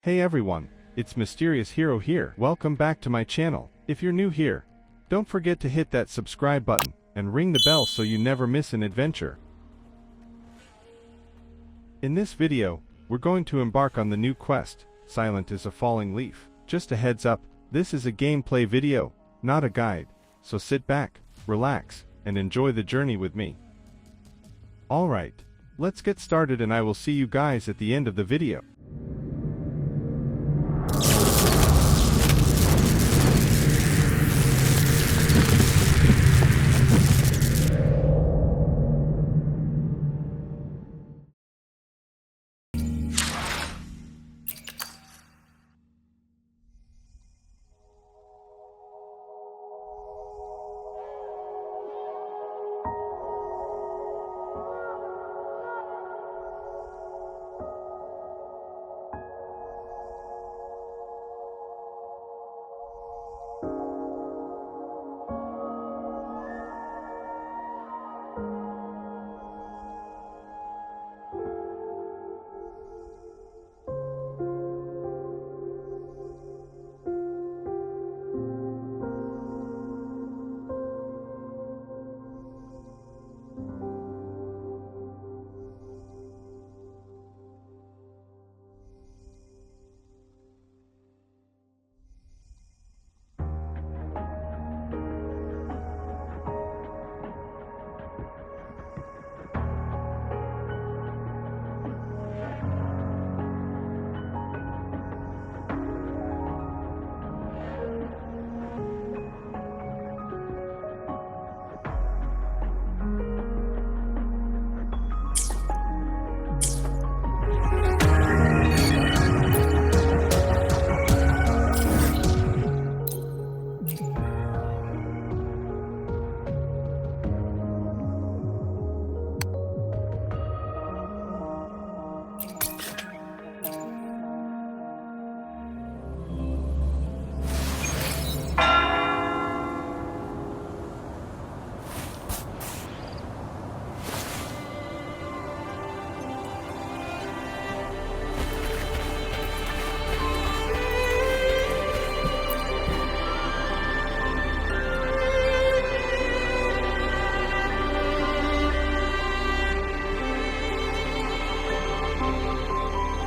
Hey everyone, it's Mysterious Hero here. Welcome back to my channel. If you're new here, don't forget to hit that subscribe button and ring the bell so you never miss an adventure. In this video, we're going to embark on the new quest, Silent as a Falling Leaf. Just a heads up, this is a gameplay video, not a guide, so sit back, relax, and enjoy the journey with me. Alright, let's get started and I will see you guys at the end of the video.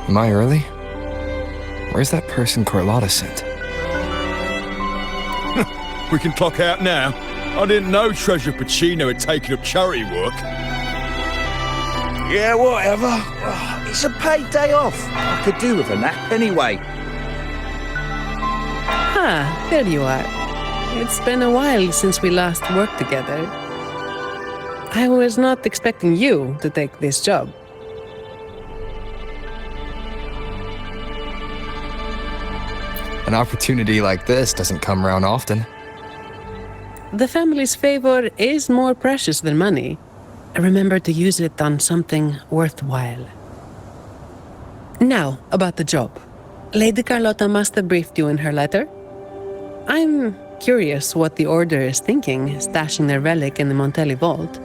Am I early? Where's that person Carlotta sent? We can clock out now. I didn't know Treasure Pacino had taken up charity work. Yeah, whatever. It's a paid day off. I could do with a nap anyway. Ah, there you are. It's been a while since we last worked together. I was not expecting you to take this job. An opportunity like this doesn't come around often. The family's favor is more precious than money. Remember to use it on something worthwhile. Now, about the job. Lady Carlotta must have briefed you in her letter. I'm curious what the Order is thinking, stashing their relic in the Montelli vault.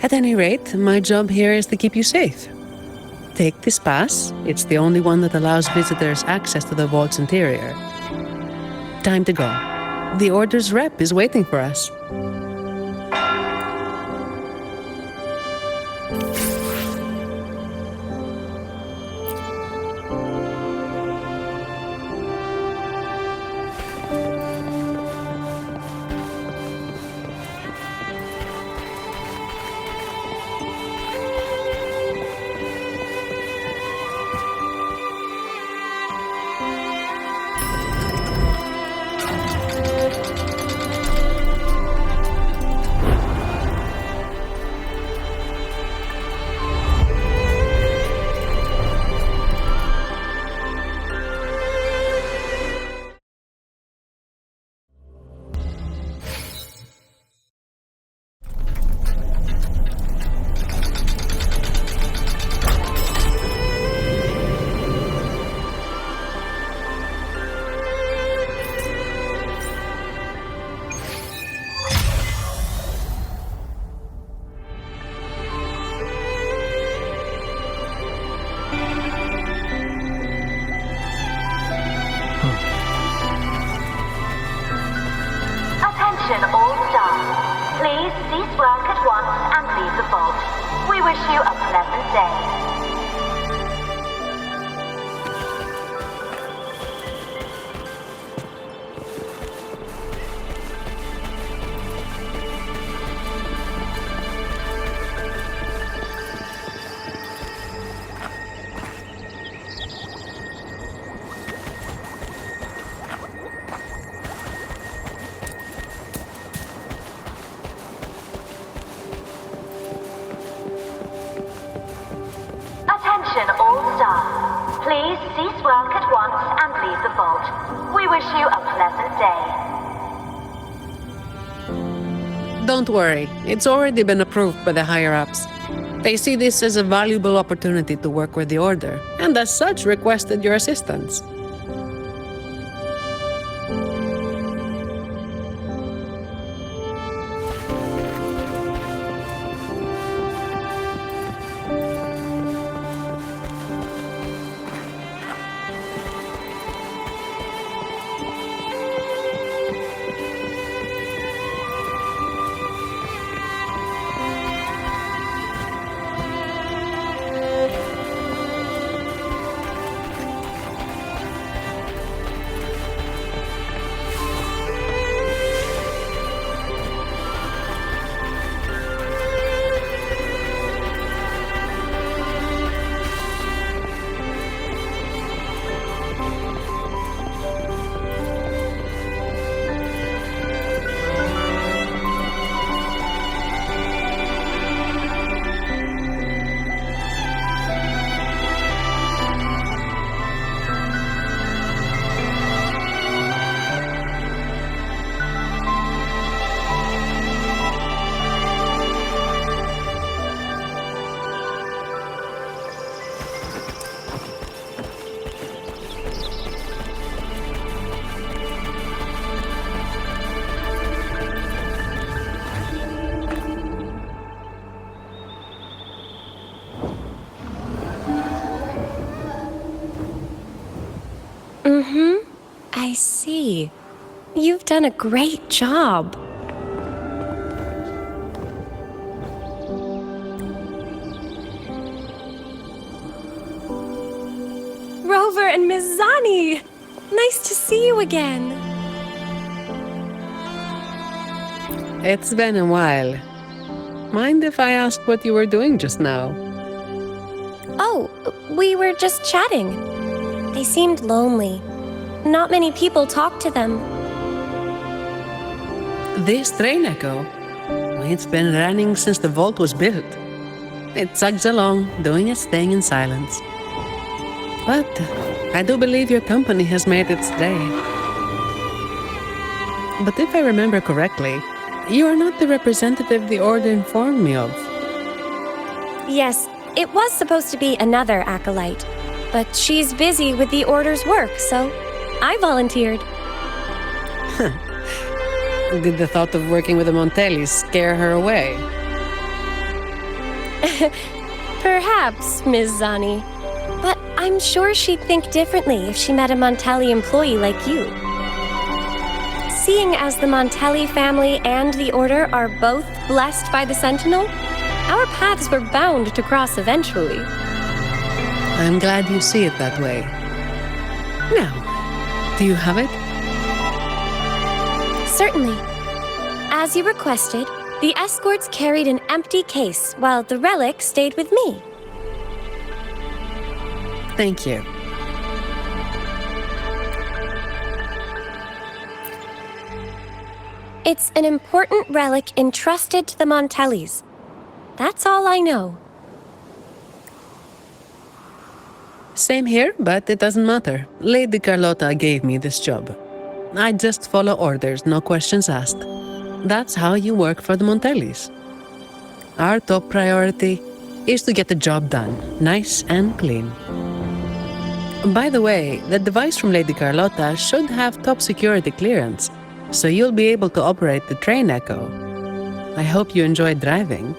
At any rate, my job here is to keep you safe. Take this pass. It's the only one that allows visitors access to the vault's interior. Time to go. The Order's rep is waiting for us. We wish you a pleasant day. Attention all staff. Please cease work at once and leave the vault. We wish you a pleasant day. Don't worry, it's already been approved by the higher-ups. They see this as a valuable opportunity to work with the Order, and as such requested your assistance. I see. You've done a great job. Rover and Miss Zani! Nice to see you again. It's been a while. Mind if I asked what you were doing just now? Oh, we were just chatting. They seemed lonely. Not many people talk to them. This train echo? It's been running since the vault was built. It chugs along, doing its thing in silence. But I do believe your company has made its day. But if I remember correctly, you are not the representative the Order informed me of. Yes, it was supposed to be another acolyte, but she's busy with the Order's work, so I volunteered. Did the thought of working with the Montellis scare her away? Perhaps, Ms. Zani. But I'm sure she'd think differently if she met a Montelli employee like you. Seeing as the Montelli family and the Order are both blessed by the Sentinel, our paths were bound to cross eventually. I'm glad you see it that way. Now, do you have it? Certainly. As you requested, the escorts carried an empty case while the relic stayed with me. Thank you. It's an important relic entrusted to the Montellis. That's all I know. Same here, but it doesn't matter. Lady Carlotta gave me this job. I just follow orders, no questions asked. That's how you work for the Montellis. Our top priority is to get the job done, nice and clean. By the way, the device from Lady Carlotta should have top security clearance, so you'll be able to operate the train echo. I hope you enjoyed driving.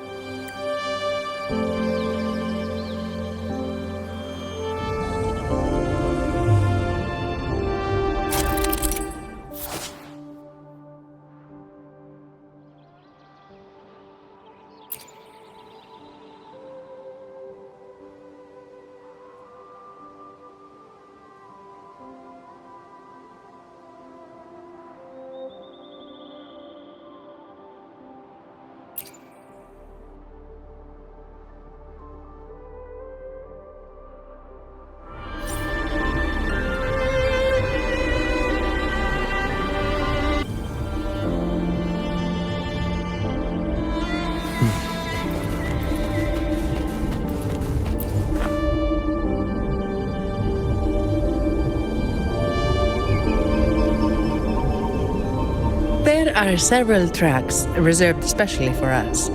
Here are several tracks reserved especially for us.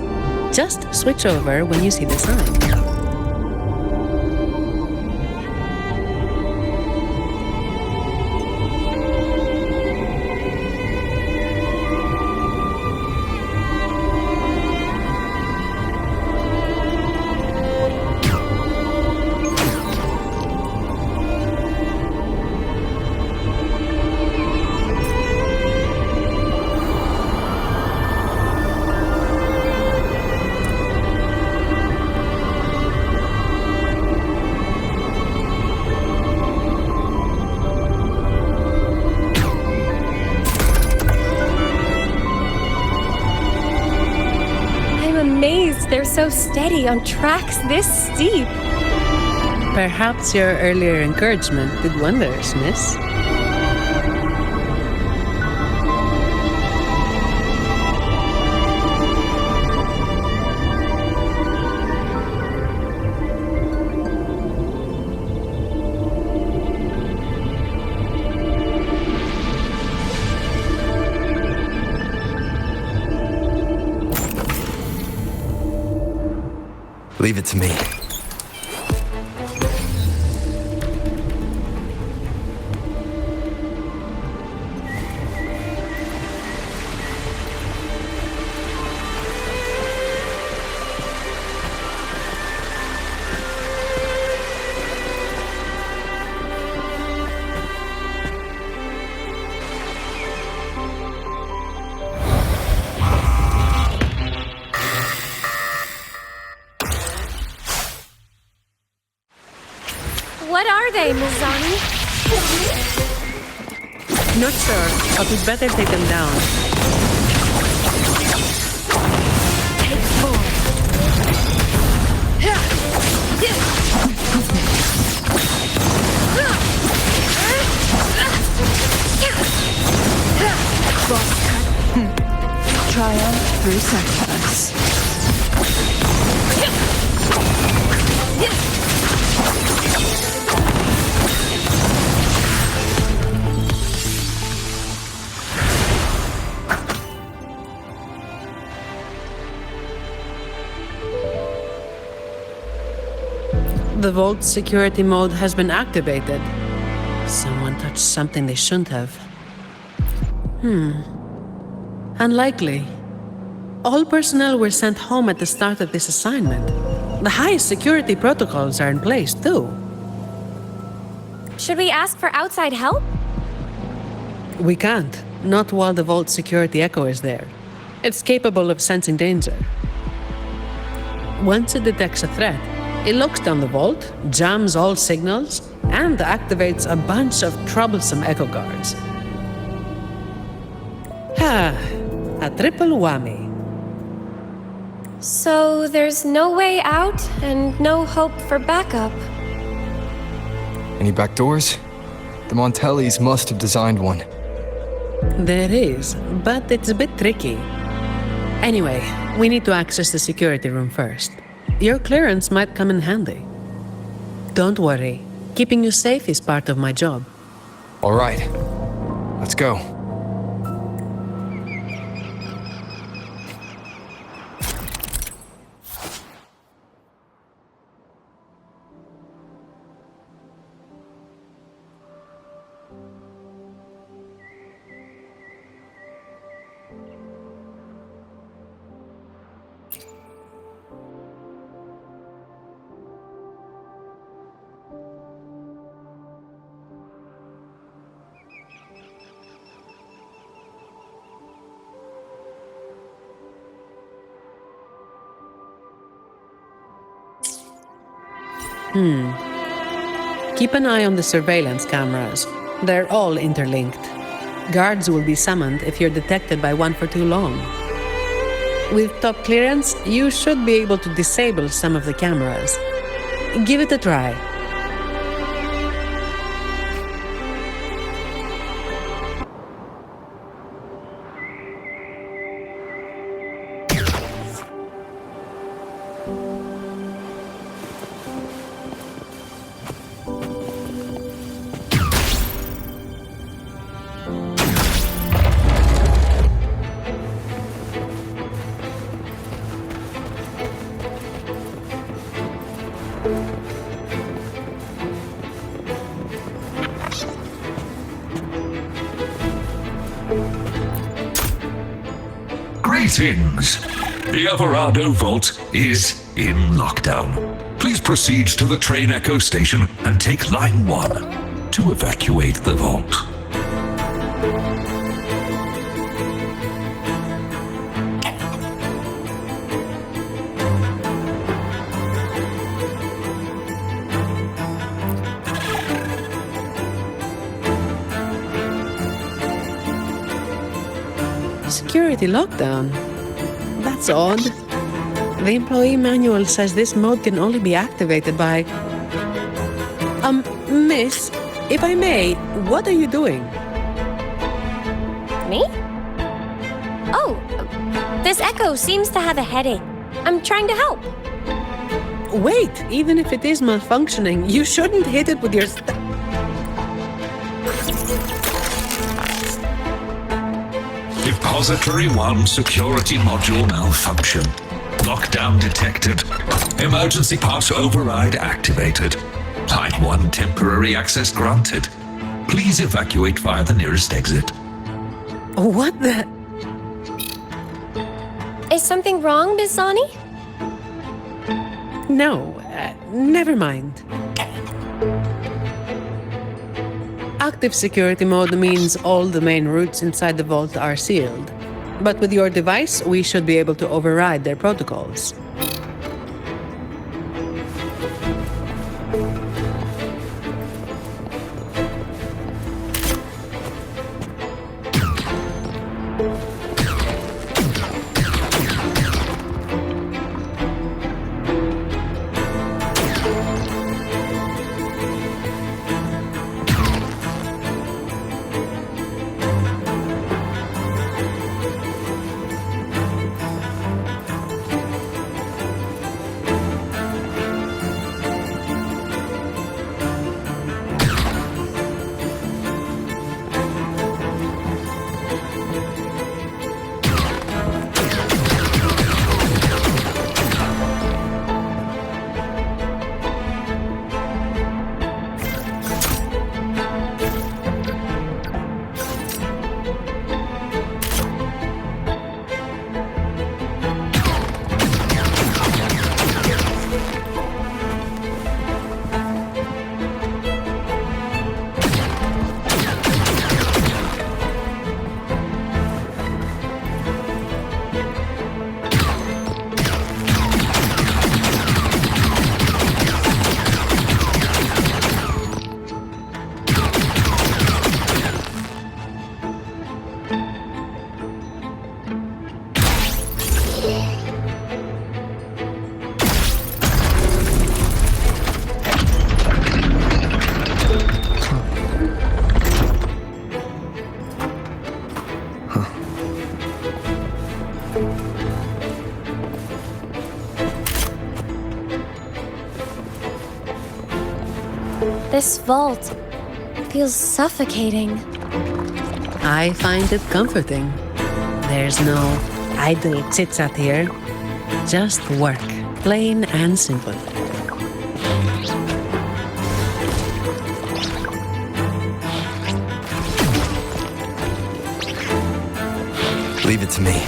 Just switch over when you see the sign. They're so steady on tracks this steep. Perhaps your earlier encouragement did wonders, miss. Leave it to me. What are they, Mizani? Not sure, but we'd better take them down. Take 4. Boss cut. Triumph through sacrifice. The Vault security mode has been activated. Someone touched something they shouldn't have. Unlikely. All personnel were sent home at the start of this assignment. The highest security protocols are in place, too. Should we ask for outside help? We can't. Not while the Vault security echo is there. It's capable of sensing danger. Once it detects a threat, it looks down the vault, jams all signals, and activates a bunch of troublesome echo guards. A triple whammy. So there's no way out and no hope for backup. Any back doors? The Montellis must have designed one. There is, but it's a bit tricky. Anyway, we need to access the security room first. Your clearance might come in handy. Don't worry. Keeping you safe is part of my job. All right. Let's go. Keep an eye on the surveillance cameras. They're all interlinked. Guards will be summoned if you're detected by one for too long. With top clearance, you should be able to disable some of the cameras. Give it a try. Greetings. The Everardo Vault is in lockdown. Please proceed to the train Echo Station and take line 1 to evacuate the vault. Security lockdown? That's odd. The employee manual says this mode can only be activated by... Miss, if I may, what are you doing? Me? Oh, this Echo seems to have a headache. I'm trying to help. Wait, even if it is malfunctioning, you shouldn't hit it with your Depository 1 security module malfunction. Lockdown detected. Emergency pass override activated. Line 1 temporary access granted. Please evacuate via the nearest exit. What the... Is something wrong, Miss Zani? No, never mind. Active security mode means all the main routes inside the vault are sealed. But with your device, we should be able to override their protocols. This vault feels suffocating. I find it comforting. There's no idle chit-chat here. Just work, plain and simple. Leave it to me.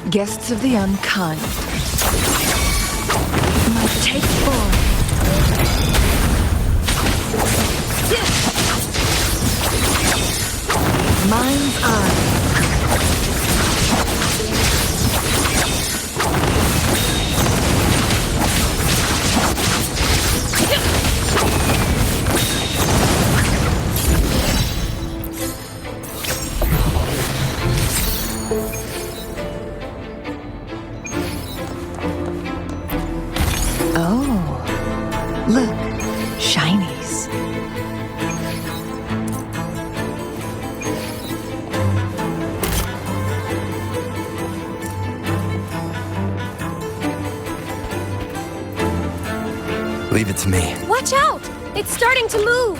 Guests of the unkind. Take 4. Mind's eye. Shinies. Leave it to me. Watch out! It's starting to move!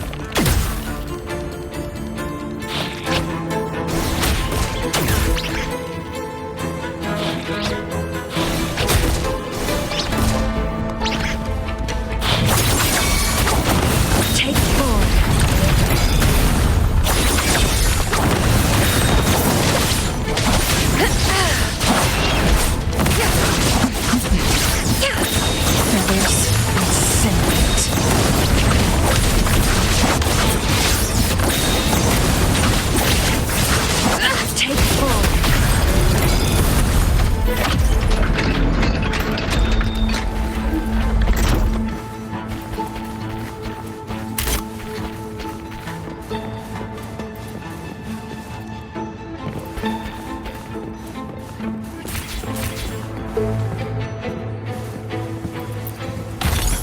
Take four. Feathers incinerate. Take four.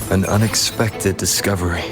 An unexpected discovery.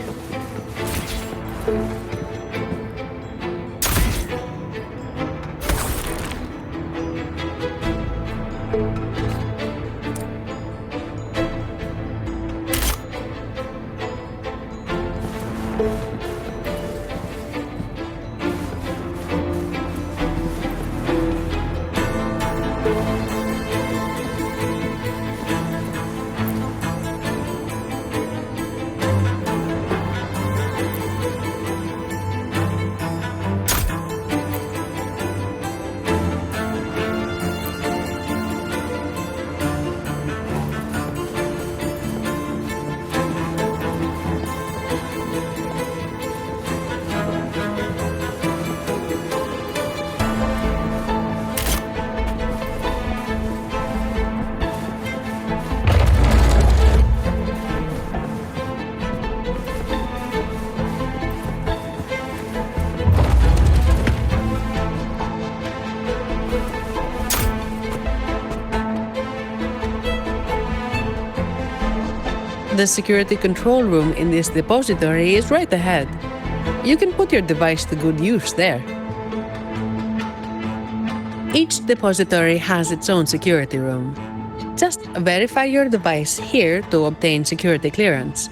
The security control room in this depository is right ahead. You can put your device to good use there. Each depository has its own security room. Just verify your device here to obtain security clearance.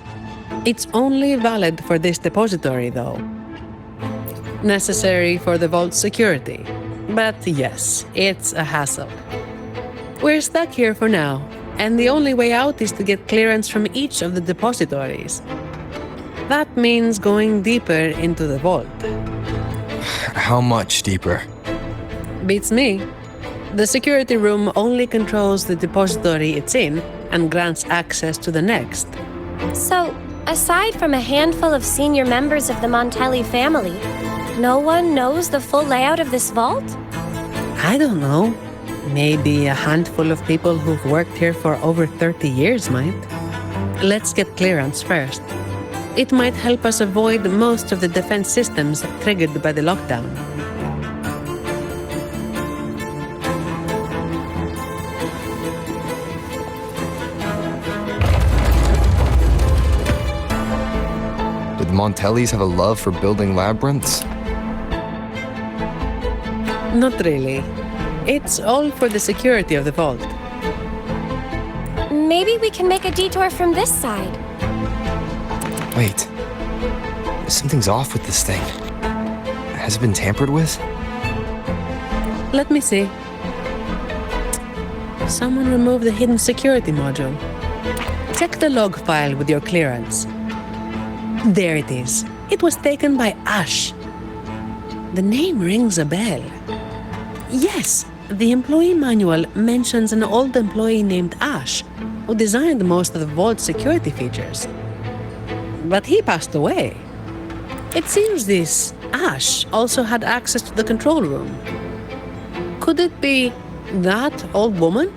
It's only valid for this depository, though. Necessary for the vault's security. But yes, it's a hassle. We're stuck here for now, and the only way out is to get clearance from each of the depositories. That means going deeper into the vault. How much deeper? Beats me. The security room only controls the depository it's in and grants access to the next. So, aside from a handful of senior members of the Montelli family, no one knows the full layout of this vault? I don't know. Maybe a handful of people who've worked here for over 30 years might. Let's get clearance first. It might help us avoid most of the defense systems triggered by the lockdown. Did the Montellis have a love for building labyrinths? Not really. It's all for the security of the vault. Maybe we can make a detour from this side. Wait. Something's off with this thing. Has it been tampered with? Let me see. Someone removed the hidden security module. Check the log file with your clearance. There it is. It was taken by Ash. The name rings a bell. Yes, the employee manual mentions an old employee named Ash, who designed most of the vault's security features. But he passed away. It seems this Ash also had access to the control room. Could it be that old woman?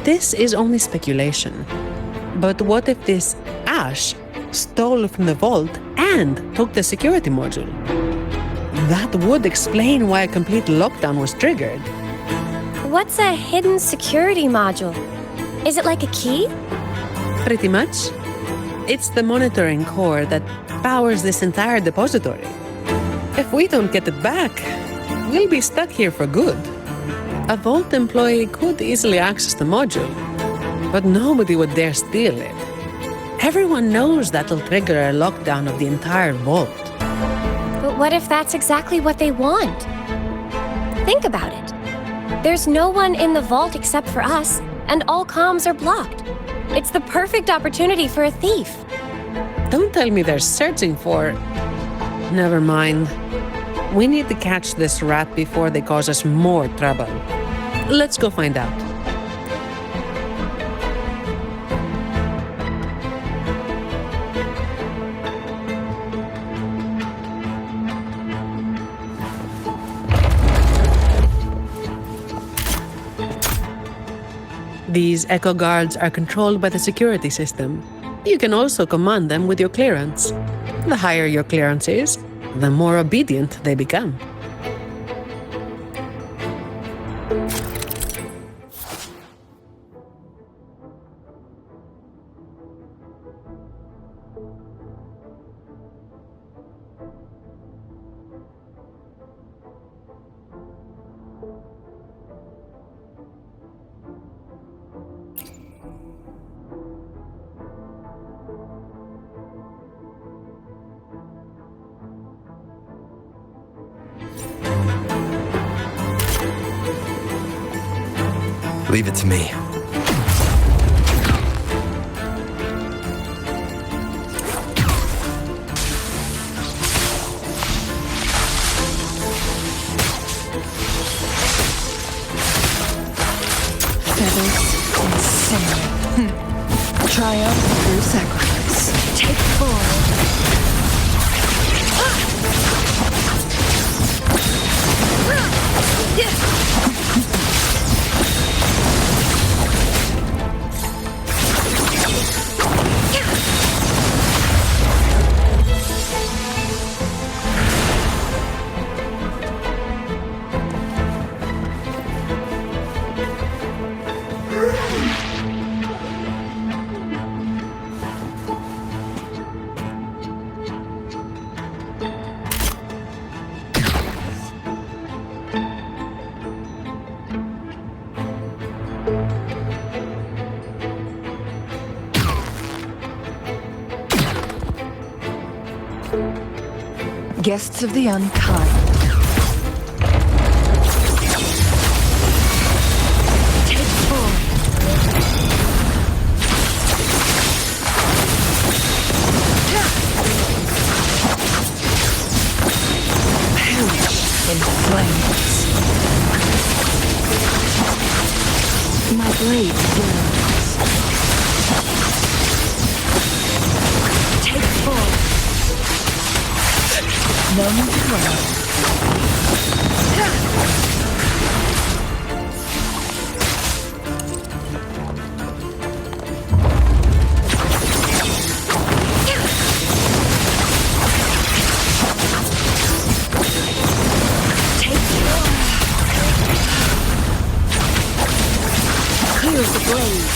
This is only speculation. But what if this Ash stole from the vault and took the security module? That would explain why a complete lockdown was triggered. what's a hidden security module? Is it like a key? Pretty much. It's the monitoring core that powers this entire depository. If we don't get it back, we'll be stuck here for good. A Vault employee could easily access the module, but nobody would dare steal it. Everyone knows that'll trigger a lockdown of the entire Vault. But what if that's exactly what they want? Think about it. There's no one in the Vault except for us, and all comms are blocked. It's the perfect opportunity for a thief. Don't tell me they're searching for... Never mind. We need to catch this rat before they cause us more trouble. Let's go find out. These Echo Guards are controlled by the security system. You can also command them with your clearance. The higher your clearance is, the more obedient they become. Leave it to me. Feathers and cinnamon. Triumph through sacrifice. Take 4. Guests of the unkind. Take 4. Perish in flames. My blade burns. Take 4. No need to run. Clear the blaze.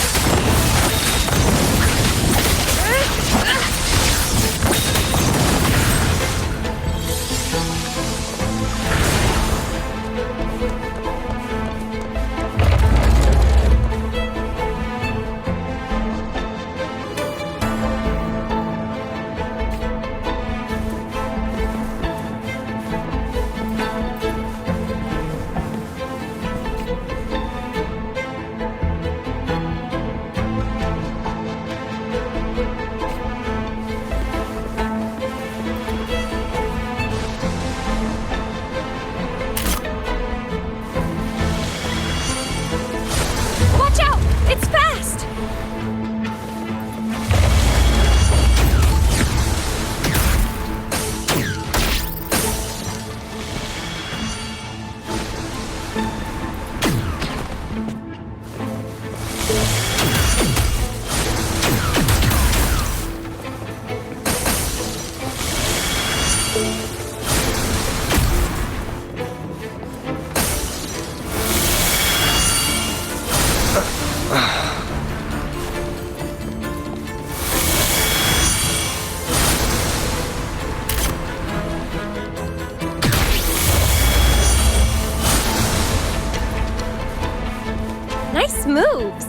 Nice moves.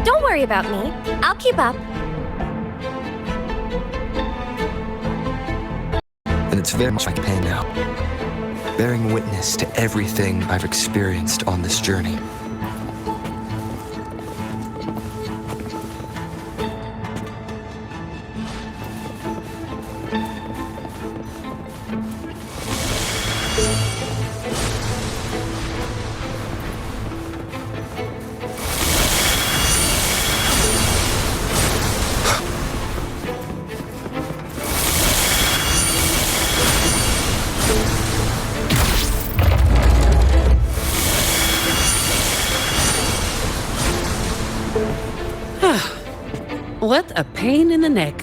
Don't worry about me. I'll keep up. And it's very much like pain now. Bearing witness to everything I've experienced on this journey. What a pain in the neck.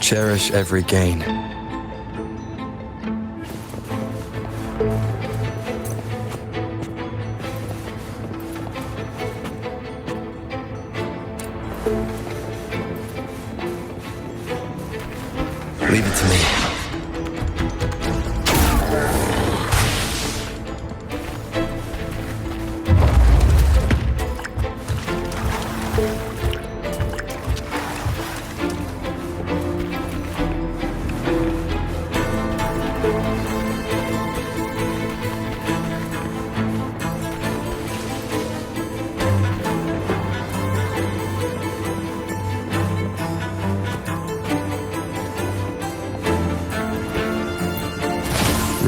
Cherish every gain. Leave it to me.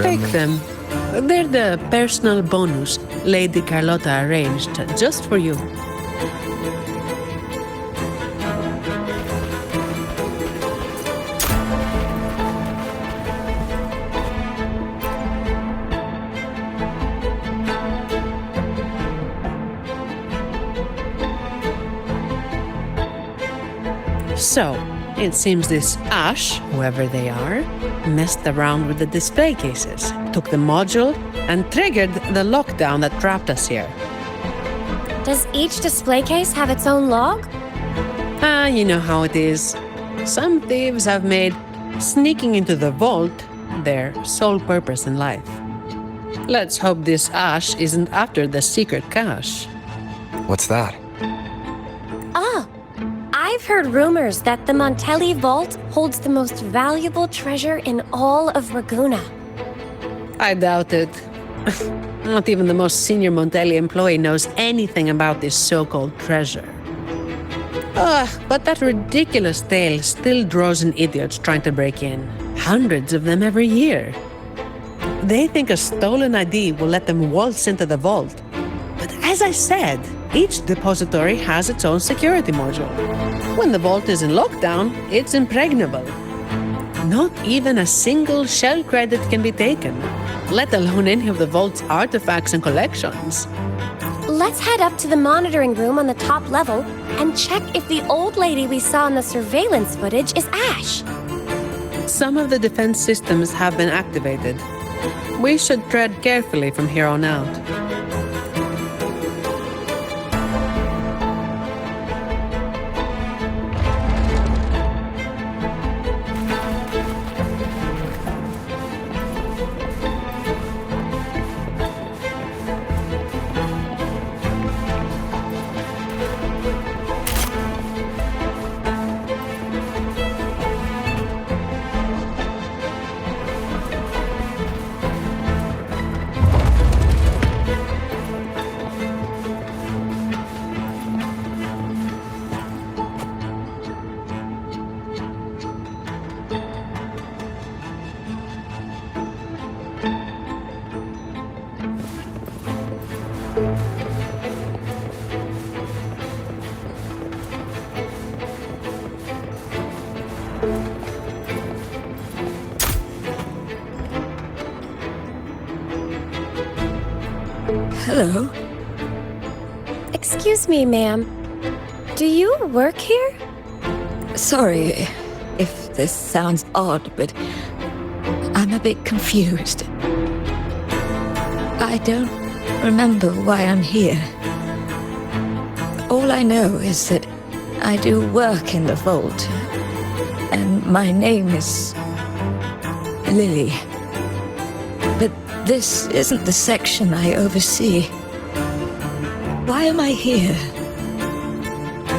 Take them. They're the personal bonus Lady Carlotta arranged just for you. So, it seems this Ash, whoever they are, messed around with the display cases, took the module, and triggered the lockdown that trapped us here. Does each display case have its own log? You know how it is. Some thieves have made sneaking into the vault their sole purpose in life. Let's hope this Ash isn't after the secret cache. What's that? I've heard rumors that the Montelli Vault holds the most valuable treasure in all of Raguna. I doubt it. Not even the most senior Montelli employee knows anything about this so-called treasure. But that ridiculous tale still draws in idiots trying to break in. Hundreds of them every year. They think a stolen ID will let them waltz into the vault. But as I said, each depository has its own security module. When the vault is in lockdown, it's impregnable. Not even a single shell credit can be taken, let alone any of the vault's artifacts and collections. Let's head up to the monitoring room on the top level and check if the old lady we saw in the surveillance footage is Ash. Some of the defense systems have been activated. We should tread carefully from here on out. Hello. Excuse me, ma'am. Do you work here? Sorry if this sounds odd, but I'm a bit confused. I don't remember why I'm here. All I know is that I do work in the vault, and my name is Lily. But this isn't the section I oversee. Why am I here?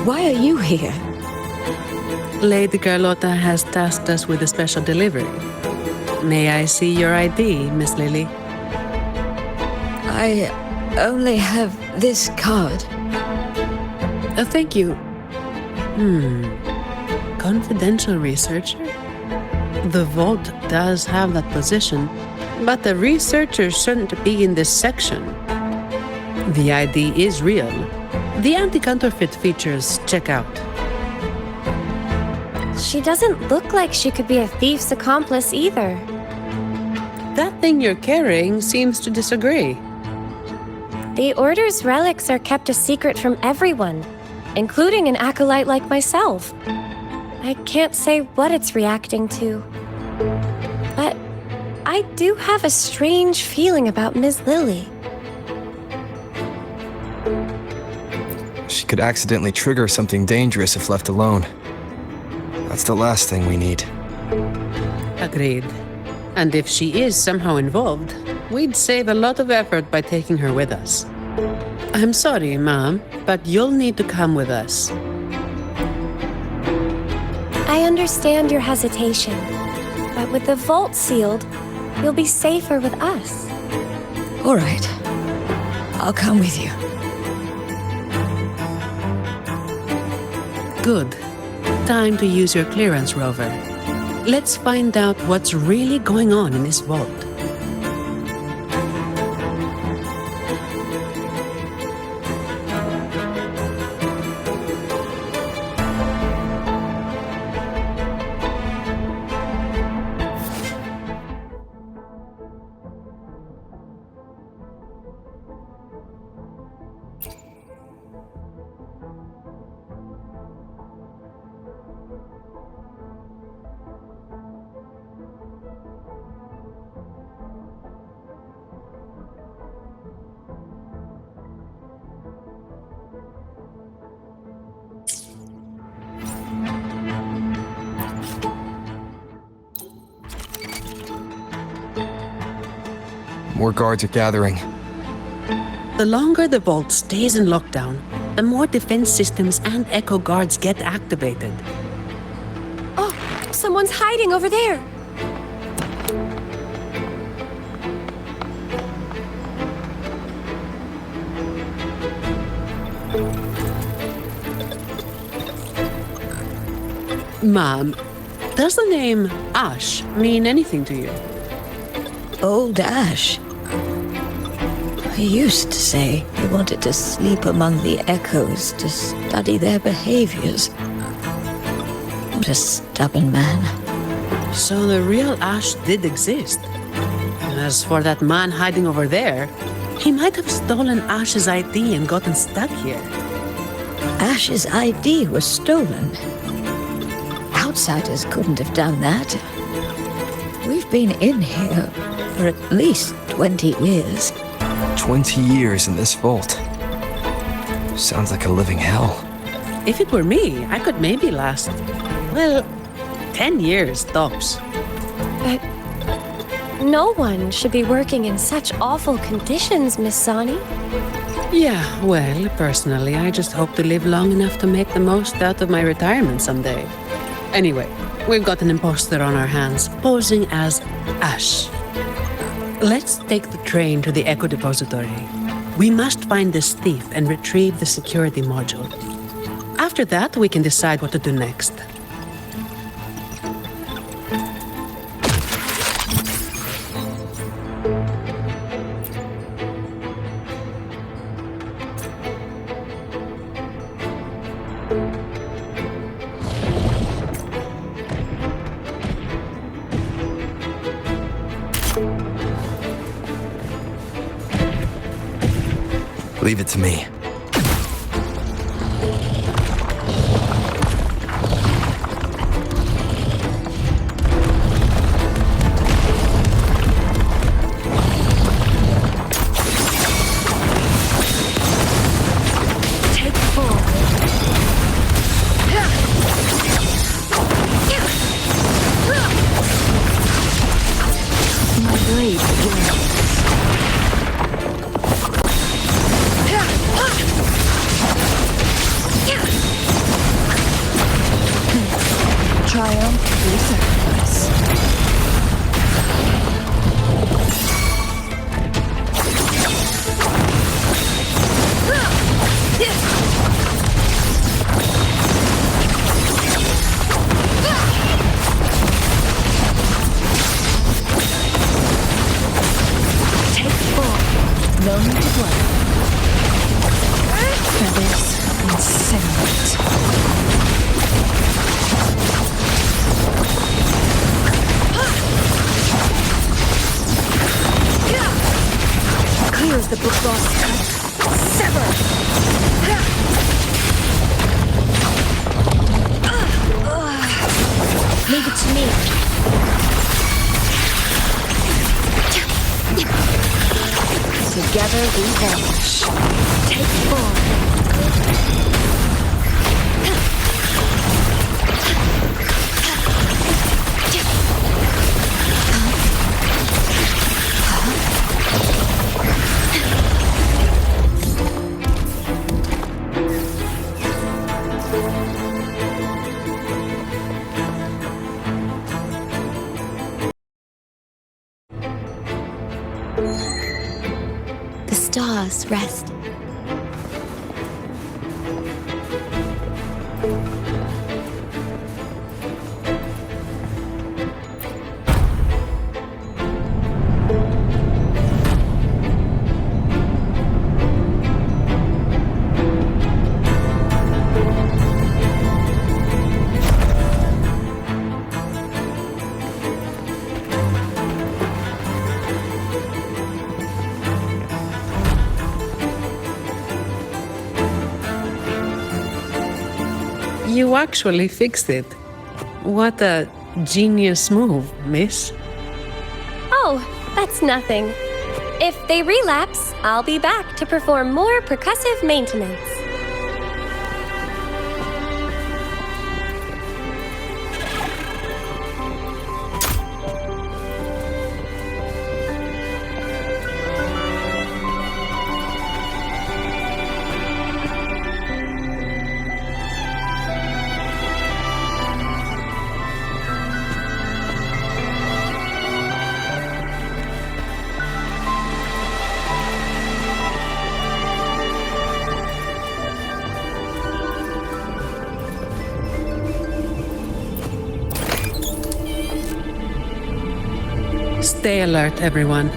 Why are you here? Lady Carlotta has tasked us with a special delivery. May I see your ID, Miss Lily? I only have this card. Thank you. Confidential researcher? The vault does have that position, but the researcher shouldn't be in this section. The ID is real. The anti-counterfeit features check out. She doesn't look like she could be a thief's accomplice either. That thing you're carrying seems to disagree. The Order's relics are kept a secret from everyone, including an acolyte like myself. I can't say what it's reacting to. But I do have a strange feeling about Ms. Lily. She could accidentally trigger something dangerous if left alone. That's the last thing we need. Agreed. And if she is somehow involved, we'd save a lot of effort by taking her with us. I'm sorry, Mom, but you'll need to come with us. I understand your hesitation, but with the vault sealed, you'll be safer with us. All right. I'll come with you. Good. Time to use your clearance, Rover. Let's find out what's really going on in this vault. More guards are gathering. The longer the vault stays in lockdown, the more defense systems and echo guards get activated. Oh, someone's hiding over there. Mom, does the name Ash mean anything to you? Old Ash. He used to say he wanted to sleep among the echoes to study their behaviors. What a stubborn man. So the real Ash did exist. As for that man hiding over there, he might have stolen Ash's ID and gotten stuck here. Ash's ID was stolen. Outsiders couldn't have done that. We've been in here for at least 20 years. 20 years in this vault. Sounds like a living hell. If it were me, I could maybe last, well, 10 years tops. But no one should be working in such awful conditions, Miss Sani. Yeah, well, personally, I just hope to live long enough to make the most out of my retirement someday. Anyway, we've got an imposter on our hands, posing as Ash. Let's take the train to the Echo Depository. We must find this thief and retrieve the security module. After that, we can decide what to do next. Leave it to me. Triumph through sacrifice. Take full, no need to blame. Feathers incinerate. Clear as the book boss cut. Sever! Leave it to me. Together we vanish. Take form. The stars rest. You actually fixed it. What a genius move, miss. Oh, that's nothing. If they relapse, I'll be back to perform more percussive maintenance. Stay alert, everyone.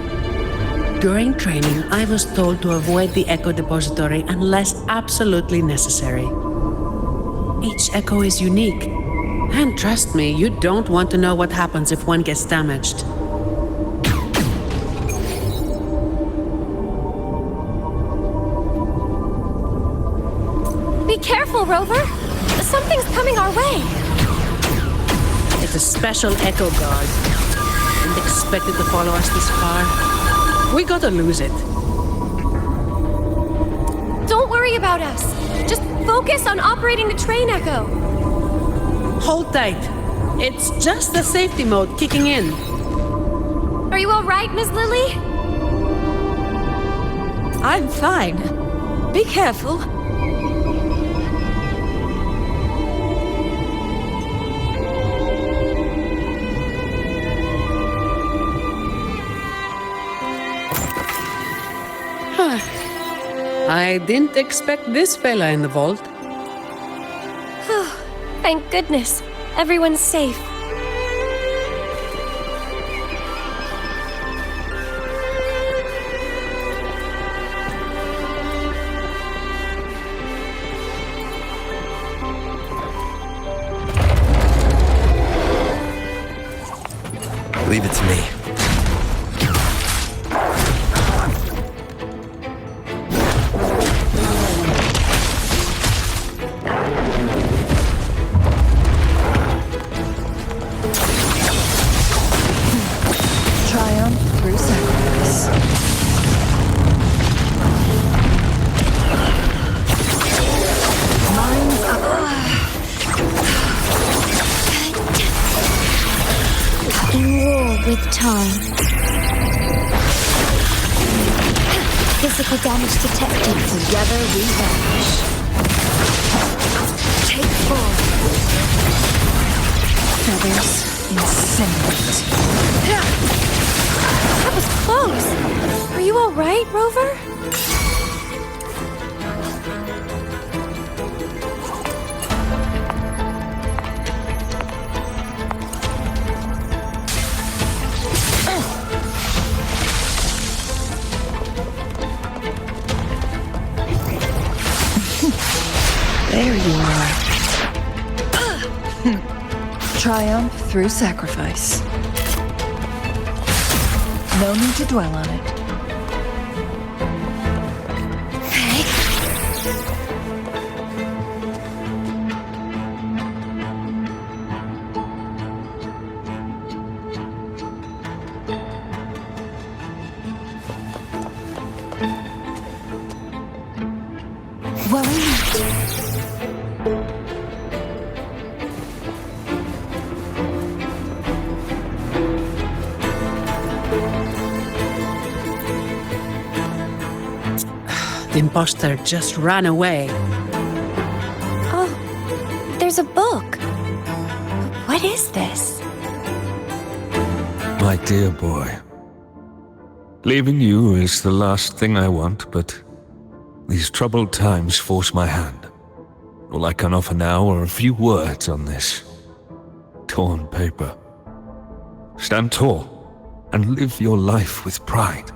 During training, I was told to avoid the Echo Depository unless absolutely necessary. Each Echo is unique. And trust me, you don't want to know what happens if one gets damaged. Be careful, Rover! Something's coming our way! It's a special Echo Guard. Didn't expect it to follow us this far. We gotta lose it. Don't worry about us. Just focus on operating the train, Echo. Hold tight. It's just the safety mode kicking in. Are you all right, Miss Lily? I'm fine. Be careful. I didn't expect this fella in the vault. Thank goodness. Everyone's safe. Leave it to me. this. Mine's up. In war with time. Physical damage detected. Together we vanish. Take 4. Feathers incinerate. That was close. Are you all right, Rover? There you are. Triumph through sacrifice. No need to dwell on it. Well, The imposter just ran away. Oh, there's a book. What is this? My dear boy, leaving you is the last thing I want, but these troubled times force my hand. All I can offer now are a few words on this torn paper. Stand tall and live your life with pride.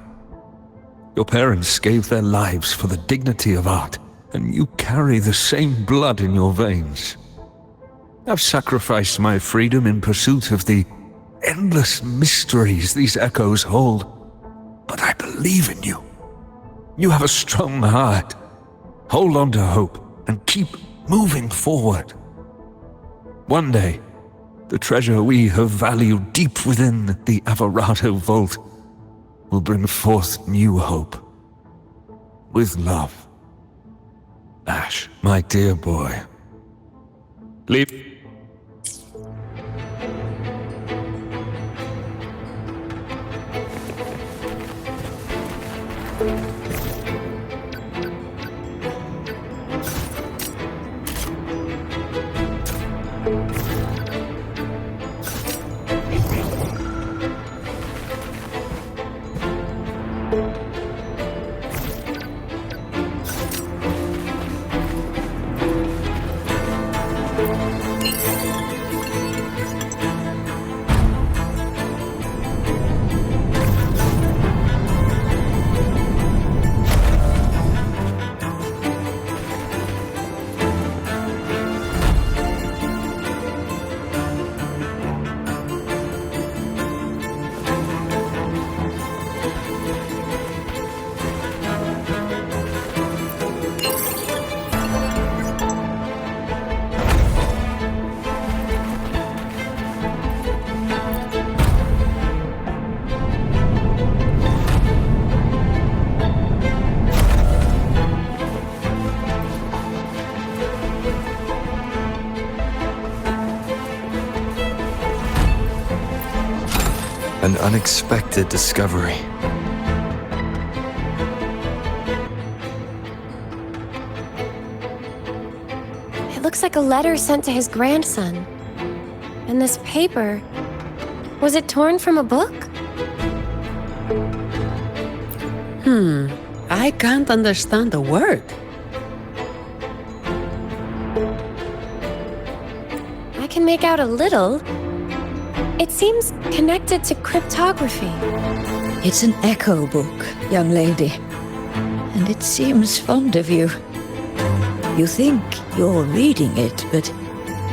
Your parents gave their lives for the dignity of art, and you carry the same blood in your veins. I've sacrificed my freedom in pursuit of the endless mysteries these echoes hold, but I believe in you. You have a strong heart. Hold on to hope and keep moving forward. One day, the treasure we have valued deep within the Averado Vault will bring forth new hope. With love. Ash, my dear boy. Leave. An unexpected discovery. It looks like a letter sent to his grandson. And this paper, was it torn from a book? I can't understand a word. I can make out a little. It seems connected to cryptography. it's an echo book, young lady. And it seems fond of you. You think you're reading it, but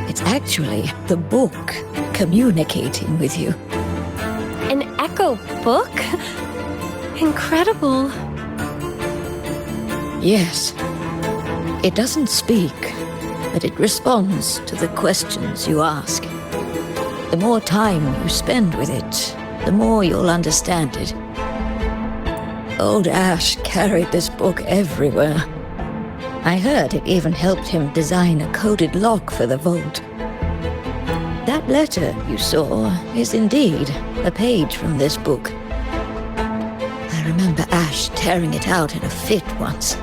it's actually the book communicating with you. An echo book? Incredible. Yes. It doesn't speak, but it responds to the questions you ask. The more time you spend with it, the more you'll understand it. Old Ash carried this book everywhere. I heard it even helped him design a coded lock for the vault. That letter you saw is indeed a page from this book. I remember Ash tearing it out in a fit once.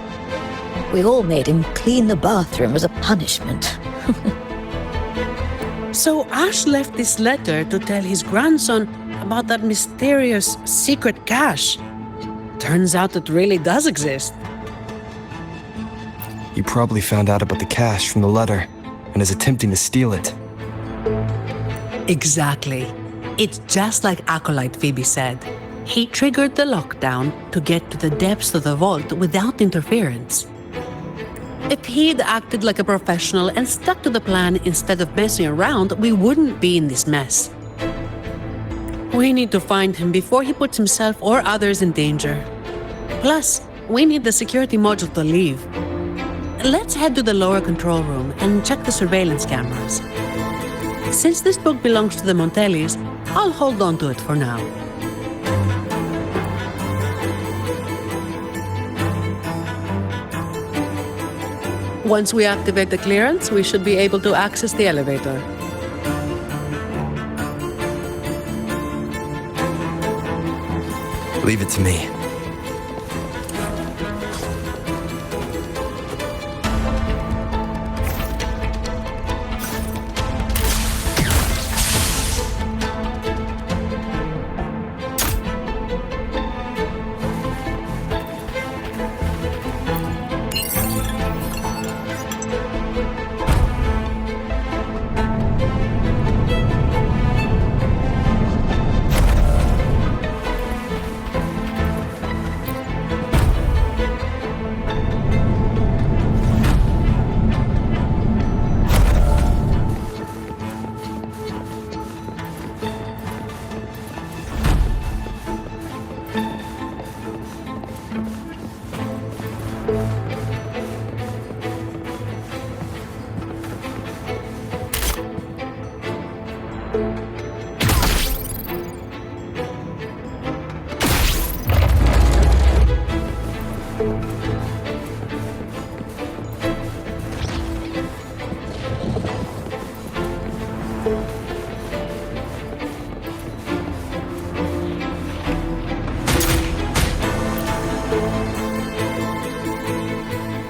We all made him clean the bathroom as a punishment. So Ash left this letter to tell his grandson about that mysterious secret cache. Turns out it really does exist. He probably found out about the cache from the letter and is attempting to steal it. Exactly. It's just like Acolyte Phoebe said. He triggered the lockdown to get to the depths of the vault without interference. If he'd acted like a professional and stuck to the plan instead of messing around, we wouldn't be in this mess. We need to find him before he puts himself or others in danger. Plus, we need the security module to leave. Let's head to the lower control room and check the surveillance cameras. Since this book belongs to the Montellis, I'll hold on to it for now. Once we activate the clearance, we should be able to access the elevator. Leave it to me.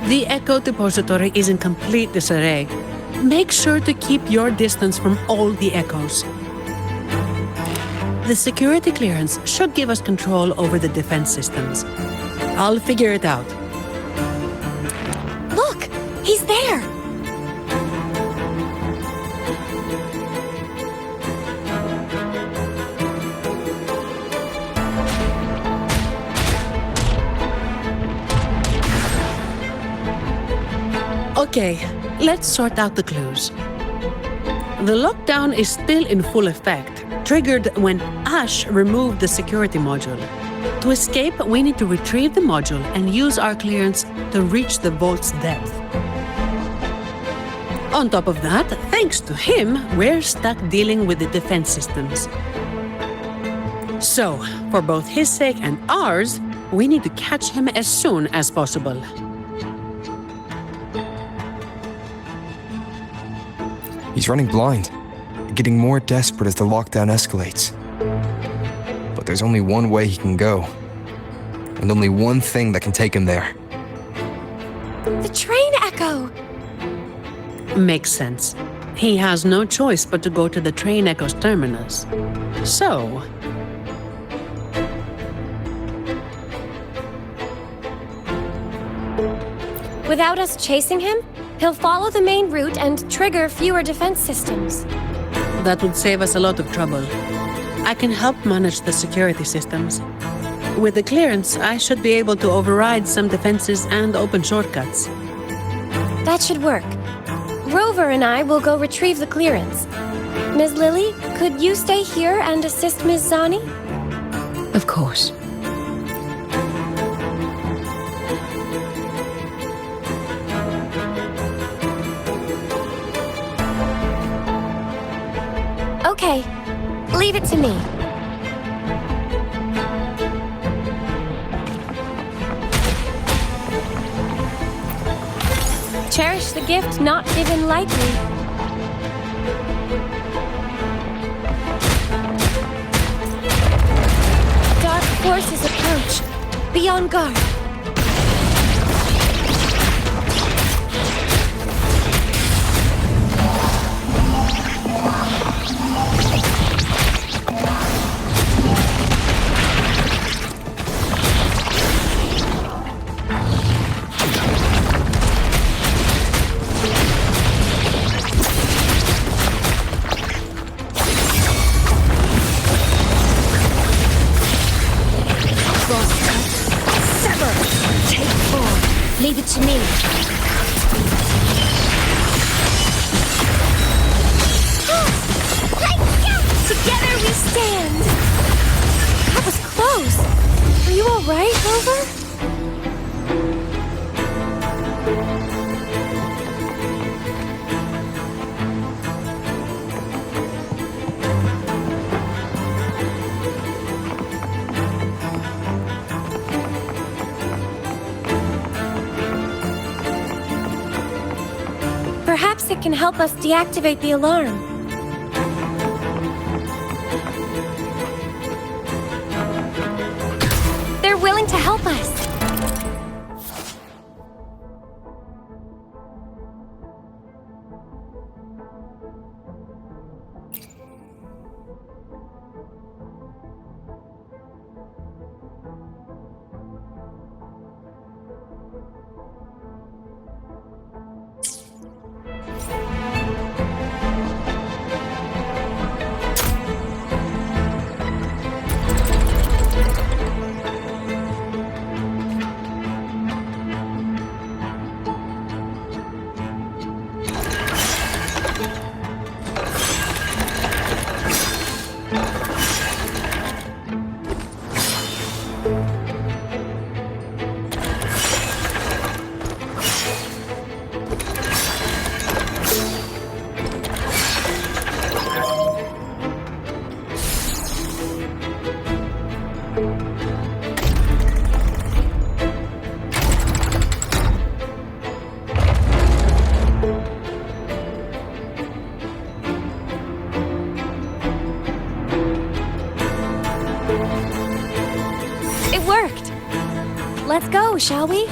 The Echo Depository is in complete disarray. Make sure to keep your distance from all the echoes. The security clearance should give us control over the defense systems. I'll figure it out. Look! He's there! Okay, let's sort out the clues. The lockdown is still in full effect, triggered when Ash removed the security module. To escape, we need to retrieve the module and use our clearance to reach the vault's depth. On top of that, thanks to him, we're stuck dealing with the defense systems. So, for both his sake and ours, we need to catch him as soon as possible. He's running blind, getting more desperate as the lockdown escalates. But there's only one way he can go, and only one thing that can take him there. The train echo! Makes sense. He has no choice but to go to the train echo's terminus. So... Without us chasing him, he'll follow the main route and trigger fewer defense systems. that would save us a lot of trouble. I can help manage the security systems. With the clearance, I should be able to override some defenses and open shortcuts. That should work. Rover and I will go retrieve the clearance. Ms. Lily, could you stay here and assist Ms. Zani? Of course. Okay, leave it to me. Cherish the gift not given lightly. Dark forces approach. Be on guard. Leave it to me. Together we stand. That was close. Are you all right, Rover? Perhaps it can help us deactivate the alarm. They're willing to help us. Let's go, shall we?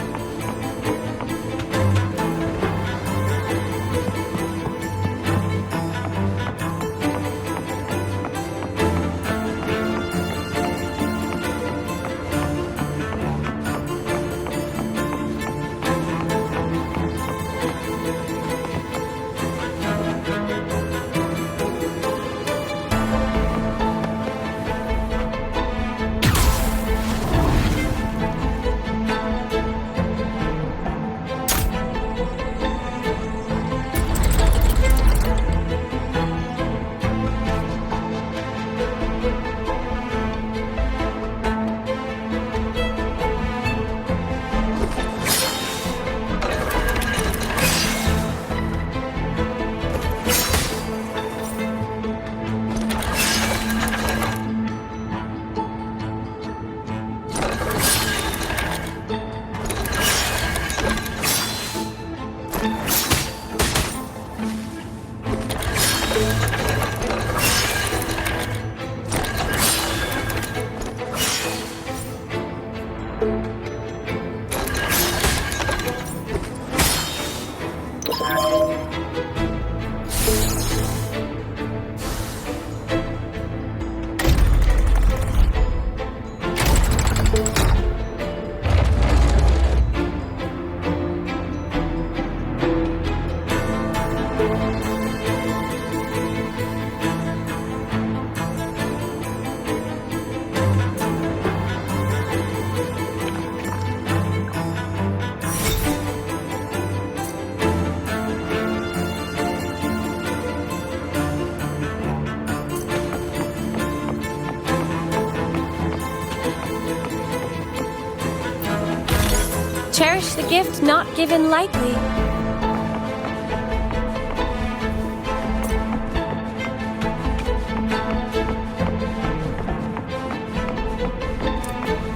Cherish the gift not given lightly.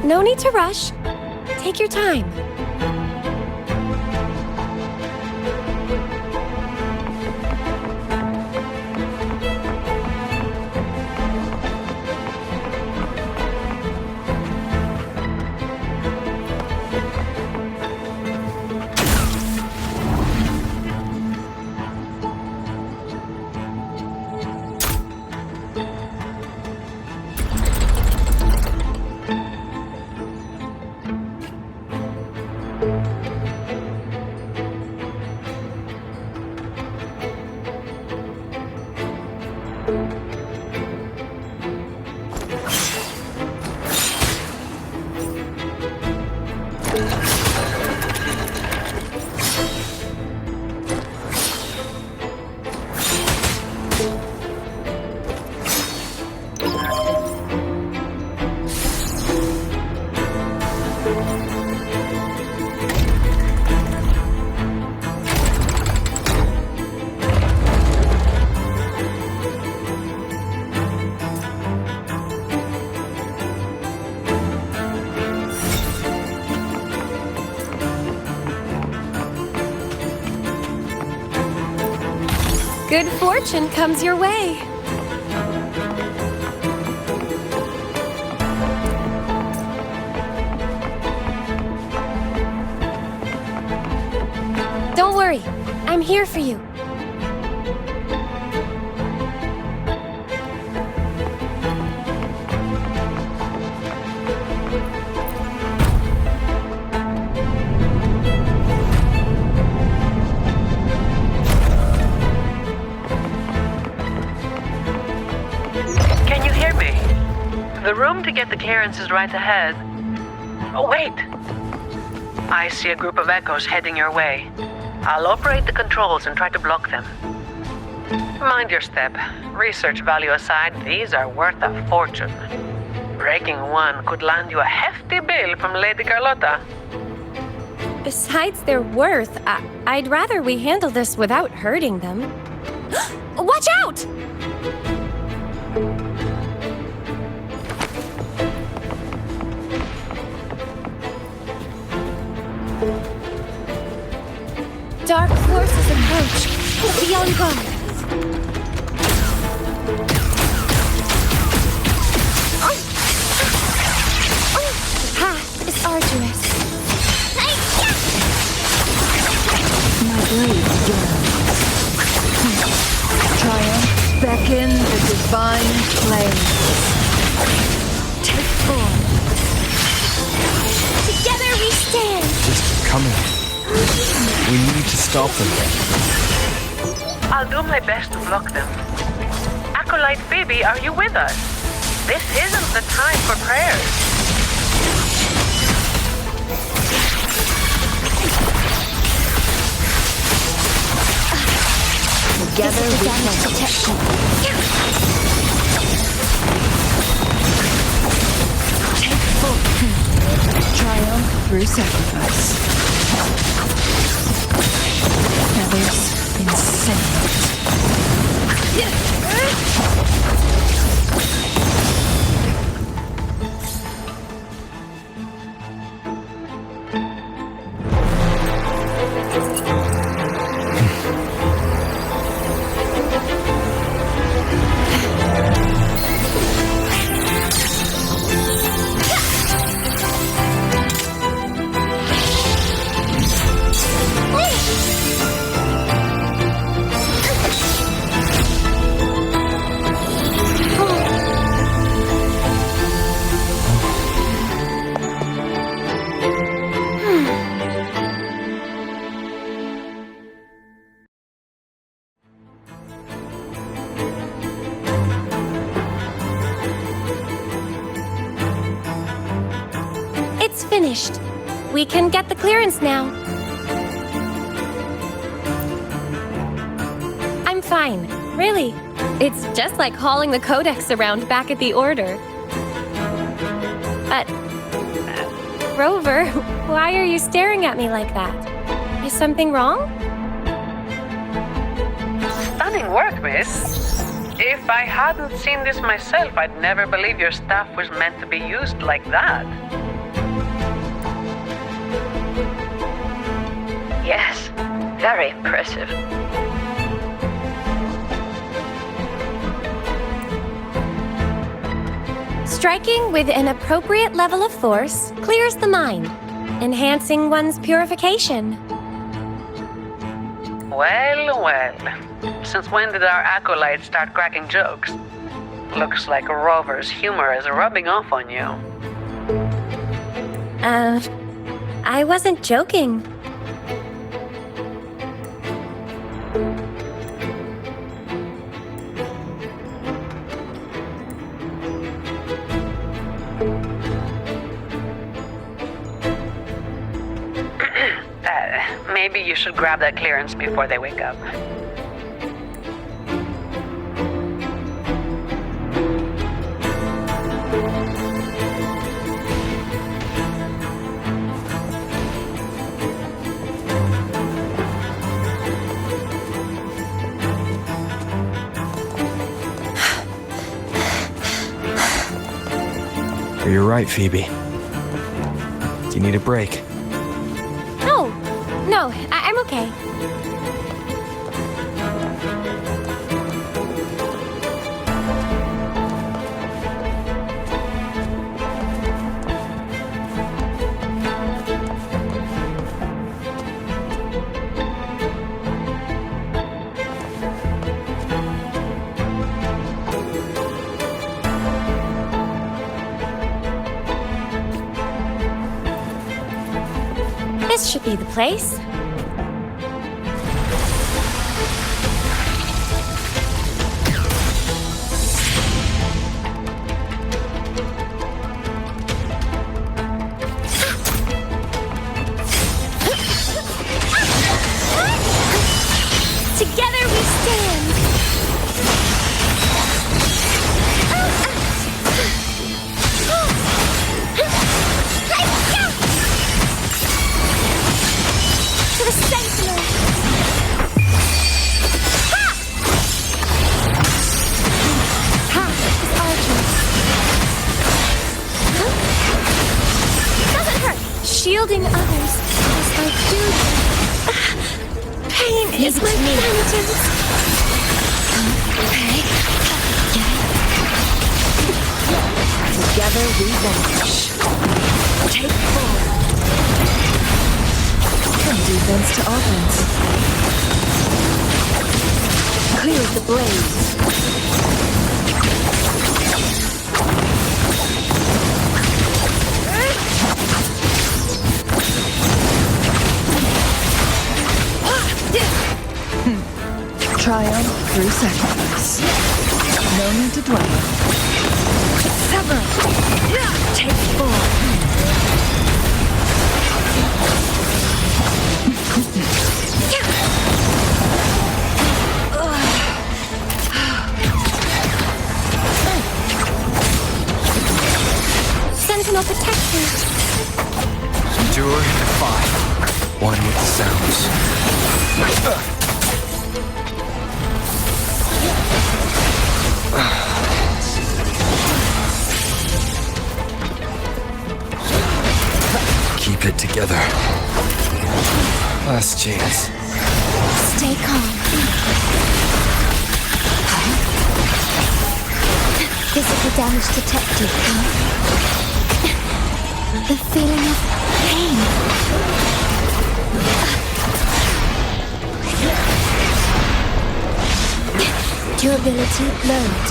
No need to rush. Take your time. Good fortune comes your way. Don't worry, I'm here for you. Can you hear me? The room to get the clearance is right ahead. Oh, wait! I see a group of echoes heading your way. I'll operate the controls and try to block them. Mind your step. Research value aside, these are worth a fortune. Breaking one could land you a hefty bill from Lady Carlotta. Besides their worth, I'd rather we handle this without hurting them. Watch out! Dark forces approach. Be on guard. The path is arduous. My blade yearns. Triumph, beckon the divine flame. Take form. Together we stand. Just coming. We need to stop them. I'll do my best to block them. Acolyte Phoebe, are you with us? This isn't the time for prayers. Together we can protection. Take full triumph through sacrifice. Feathers insane. It's finished. We can get the clearance now. I'm fine, really. It's just like hauling the codex around back at the Order. Rover, why are you staring at me like that? Is something wrong? Stunning work, miss. If I hadn't seen this myself, I'd never believe your staff was meant to be used like that. Yes, very impressive. Striking with an appropriate level of force clears the mind, enhancing one's purification. Well, well. Since when did our acolytes start cracking jokes? Looks like Rover's humor is rubbing off on you. I wasn't joking. Maybe you should grab that clearance before they wake up. you're right, Phoebe. Do you need a break? Oh, no, I'm okay. This should be the place. Together we stand. To the Sentinel! Ha! Ha! His archers. Huh? Doesn't hurt. Shielding others is my duty. Pain is my penitence. Okay. Together we vanish. Take form. From defense to offense. Clear the blaze. Triumph through sacrifice. No need to dwell. Sever. Take form. Sentinel protection. Endure and defy. One with the sounds. Keep it together. Last chance. Stay calm. Physical damage detected. The feeling of pain. Durability lowered.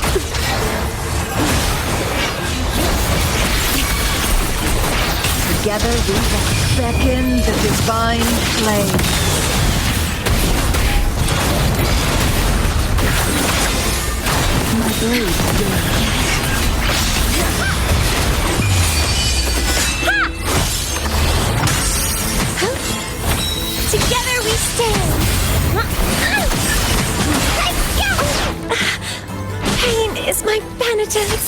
Together we beckon the divine flame. My blade yours. Together we stand. Pain is my penitence.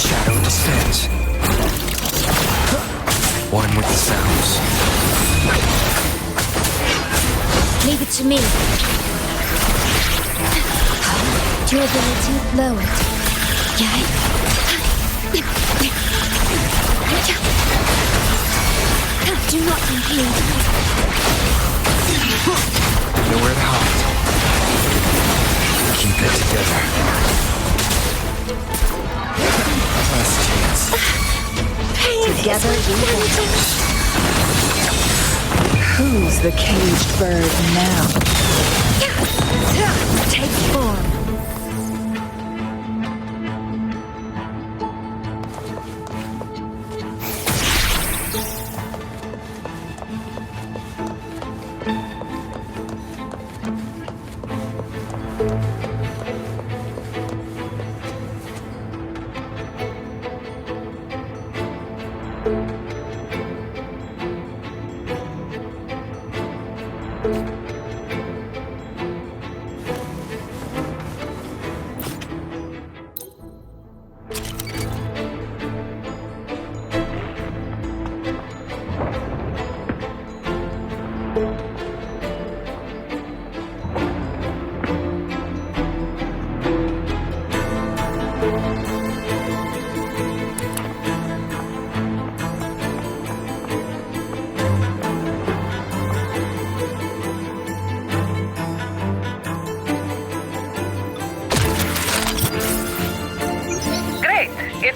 Shadow descends. One with the sounds. Leave it to me. Durability lowered. Do not impede. Nowhere to hide. Keep it together. Last chance. Pain together is Who's the caged bird now? Take form.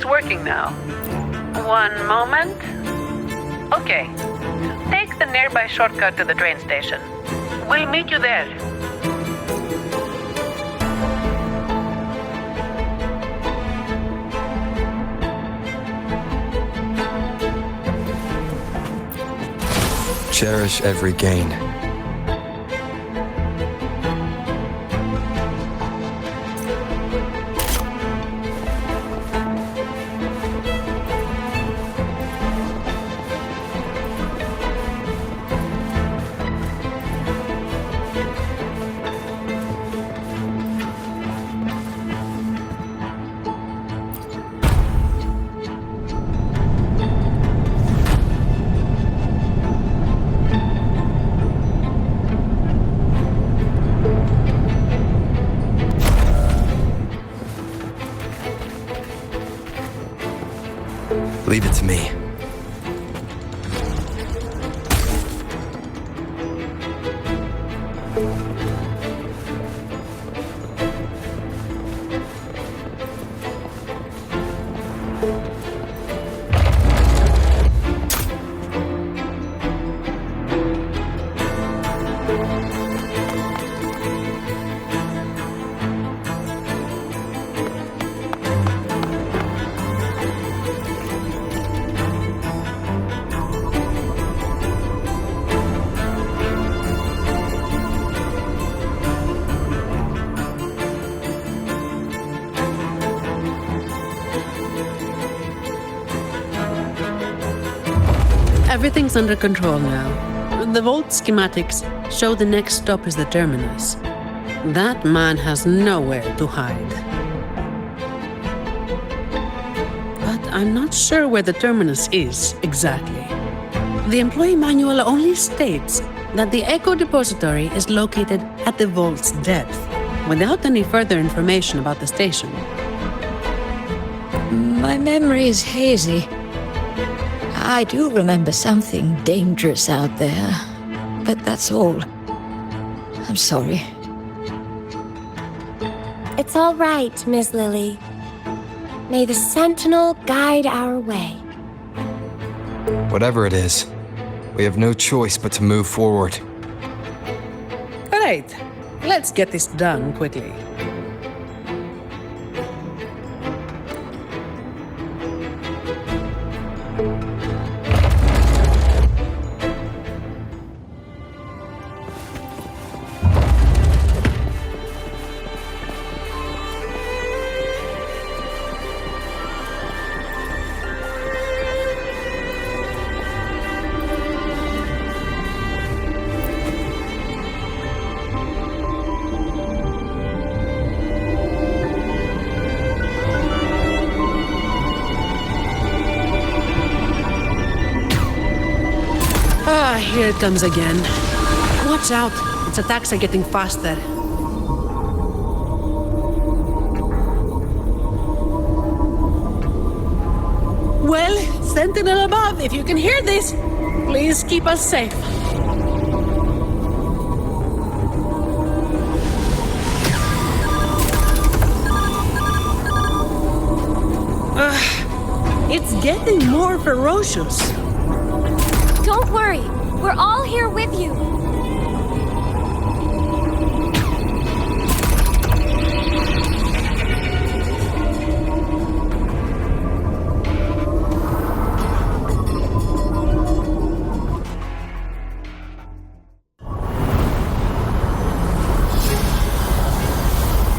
It's working now. One moment. Okay. Take the nearby shortcut to the train station. We'll meet you there. Cherish every gain. Leave it to me. Everything's under control now. The vault schematics show the next stop is the terminus. That man has nowhere to hide. But I'm not sure where the terminus is exactly. The employee manual only states that the Echo Depository is located at the vault's depth, without any further information about the station. My memory is hazy. I do remember something dangerous out there, but that's all. I'm sorry. It's all right, Miss Lily. May the Sentinel guide our way. Whatever it is, we have no choice but to move forward. Great. Let's get this done quickly. Here it comes again. Watch out, its attacks are getting faster. Well, Sentinel above, if you can hear this, please keep us safe. It's getting more ferocious. Don't worry, we're all here with you.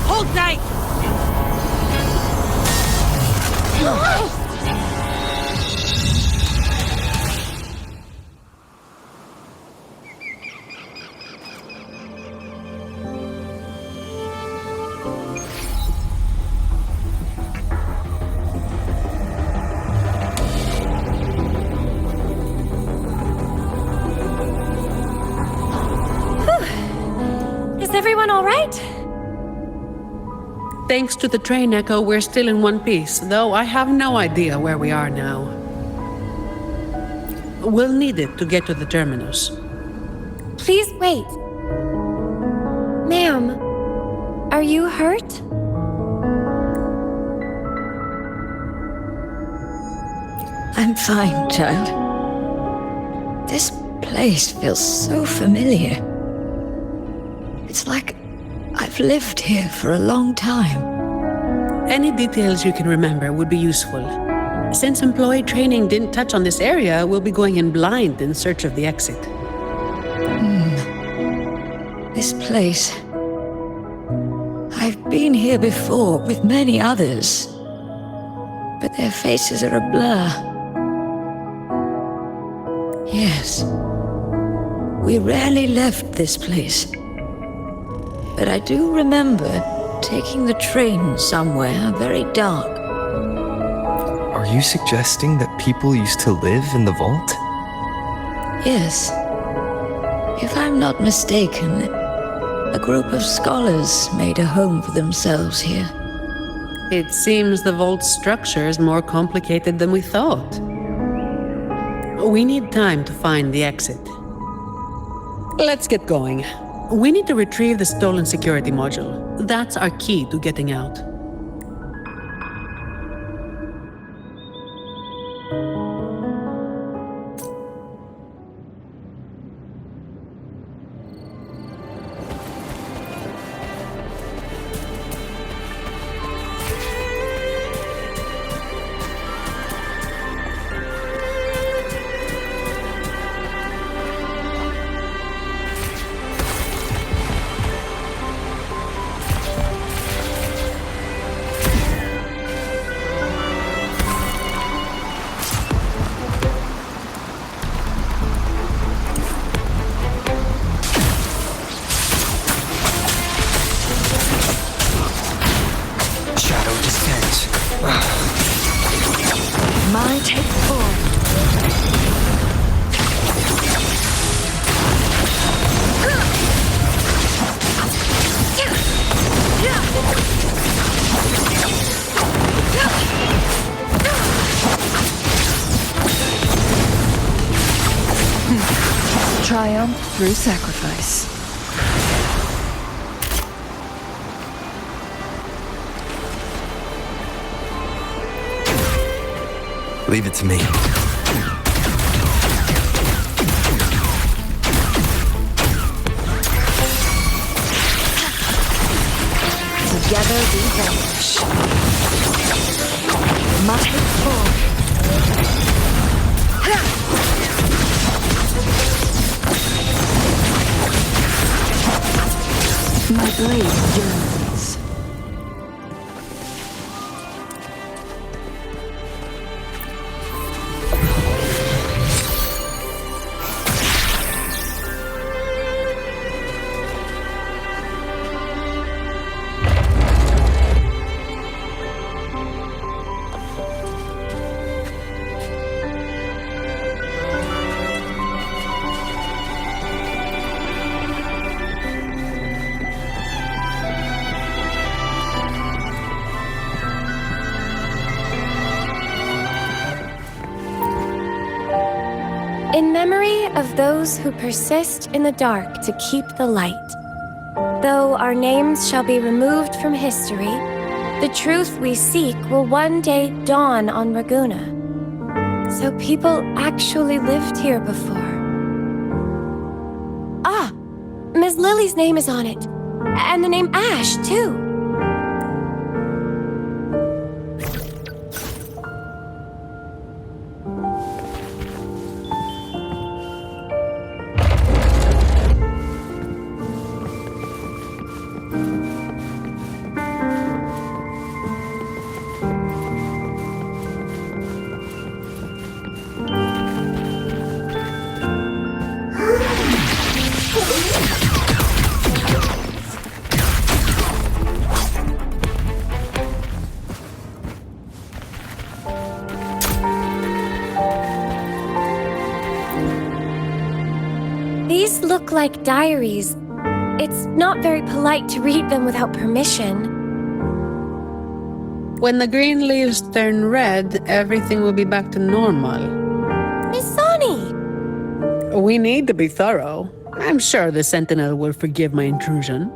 Hold tight! Is everyone all right? Thanks to the train echo, we're still in one piece, though I have no idea where we are now. We'll need it to get to the terminus. Please wait. Ma'am, are you hurt? I'm fine, child. This place feels so familiar. It's like I've lived here for a long time. Any details you can remember would be useful. Since employee training didn't touch on this area, we'll be going in blind in search of the exit. This place... I've been here before with many others, but their faces are a blur. Yes, we rarely left this place, but I do remember taking the train somewhere very dark. Are you suggesting that people used to live in the vault? Yes. If I'm not mistaken, a group of scholars made a home for themselves here. It seems the vault structure is more complicated than we thought. We need time to find the exit. Let's get going. We need to retrieve the stolen security module. That's our key to getting out. Triumph through sacrifice. Leave it to me. Together we vanish. My form. My blade yearns. In memory of those who persist in the dark to keep the light. Though our names shall be removed from history, the truth we seek will one day dawn on Raguna. So people actually lived here before. Ah! Ms. Lily's name is on it. And the name Ash, too. These look like diaries. It's not very polite to read them without permission. When the green leaves turn red, everything will be back to normal. Miss Sonny! We need to be thorough. I'm sure the Sentinel will forgive my intrusion.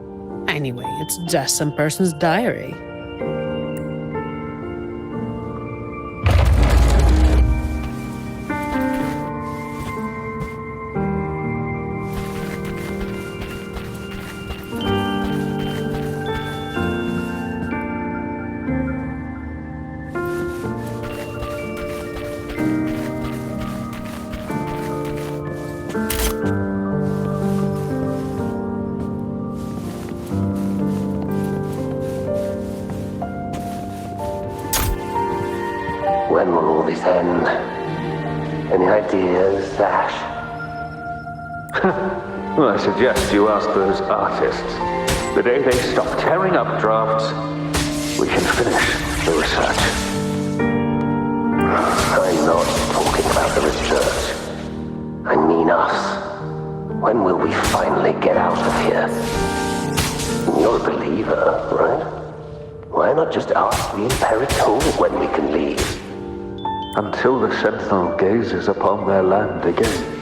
Anyway, it's just some person's diary. When will all this end? Any ideas, Ash? Well, I suggest you ask those artists. The day they stop tearing up drafts, we can finish the research. I'm not talking about the research. I mean us. When will we finally get out of here? You're a believer, right? Why not just ask the Imperator when we can leave? Until the Sentinel gazes upon their land again.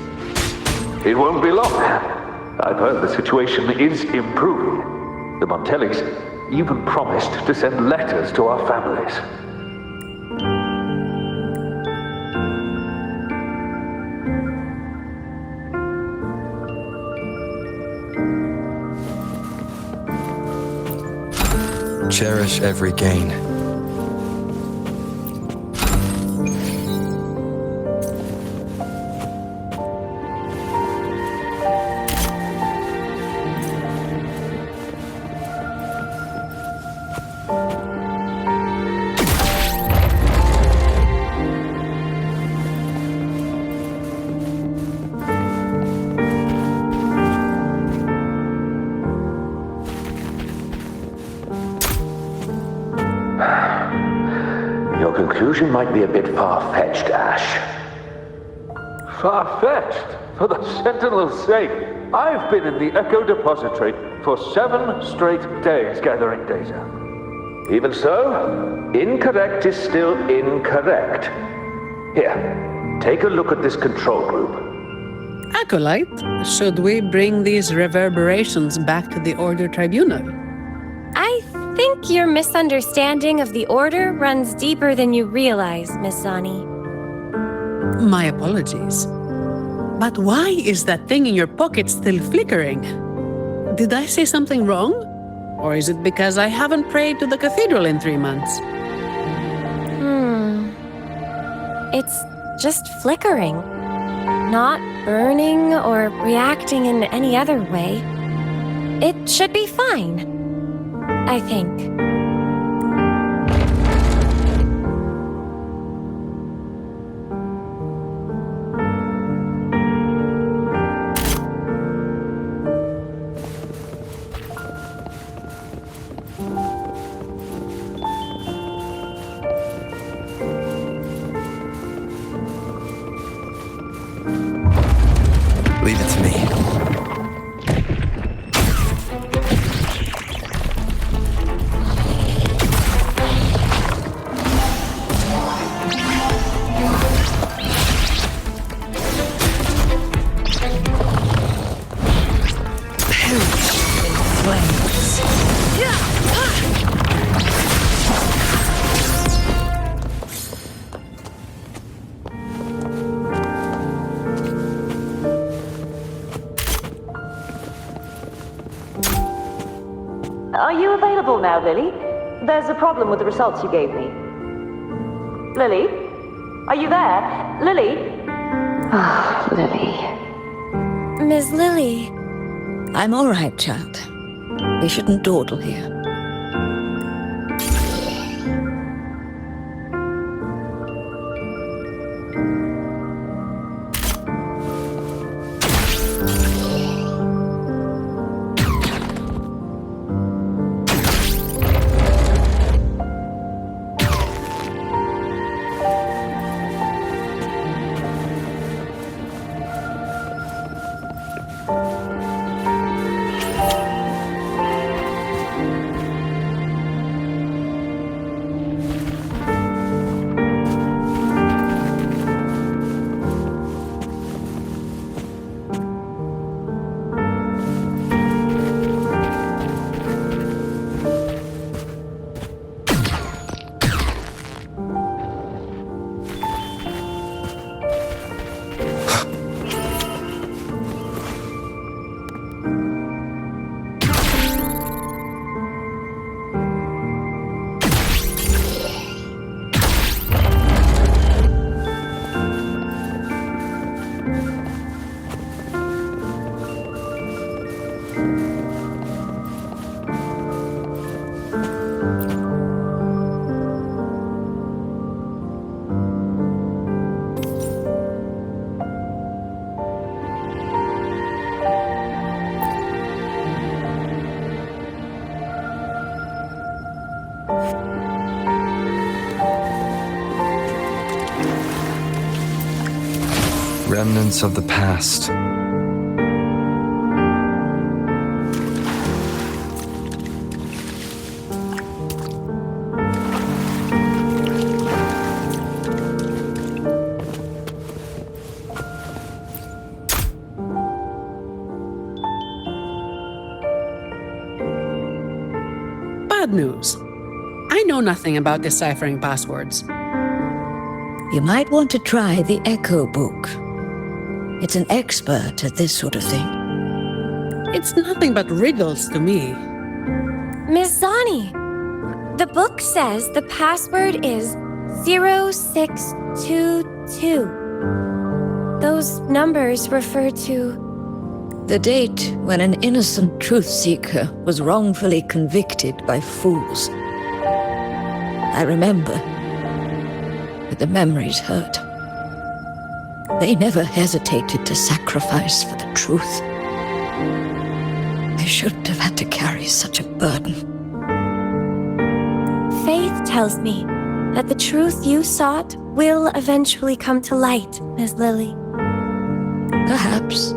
It won't be long. I've heard the situation is improving. The Montellis even promised to send letters to our families. Cherish every gain. Your conclusion might be a bit far-fetched, Ash. Far-fetched? For the Sentinel's sake, I've been in the Echo Depository for 7 straight days gathering data. Even so, incorrect is still incorrect. Here, take a look at this control group. Acolyte, should we bring these reverberations back to the Order Tribunal? I think your misunderstanding of the Order runs deeper than you realize, Miss Zani. My apologies. But why is that thing in your pocket still flickering? Did I say something wrong? Or is it because I haven't prayed to the cathedral in 3 months? It's just flickering. Not burning or reacting in any other way. It should be fine, I think. Leave it to me. Are you available now, Lily? There's a problem with the results you gave me. Lily? Are you there? Lily? Ah, Lily. Ms. Lily. I'm all right, child. We shouldn't dawdle here. remnants of the past. Bad news. I know nothing about deciphering passwords. You might want to try the Echo book. It's an expert at this sort of thing. It's nothing but riddles to me. Miss Zani, the book says the password is 0622. Those numbers refer to... The date when an innocent truth seeker was wrongfully convicted by fools. I remember, but the memories hurt. They never hesitated to sacrifice for the truth. I shouldn't have had to carry such a burden. Faith tells me that the truth you sought will eventually come to light, Miss Lily. Perhaps.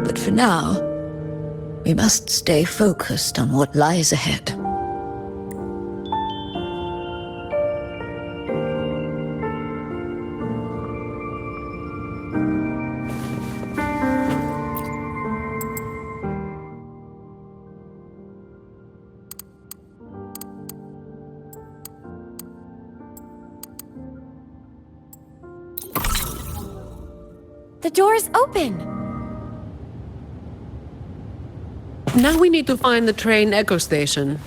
But for now, we must stay focused on what lies ahead. The door's open! Now we need to find the train echo station.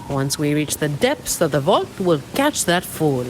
Once we reach the depths of the vault, we'll catch that fool.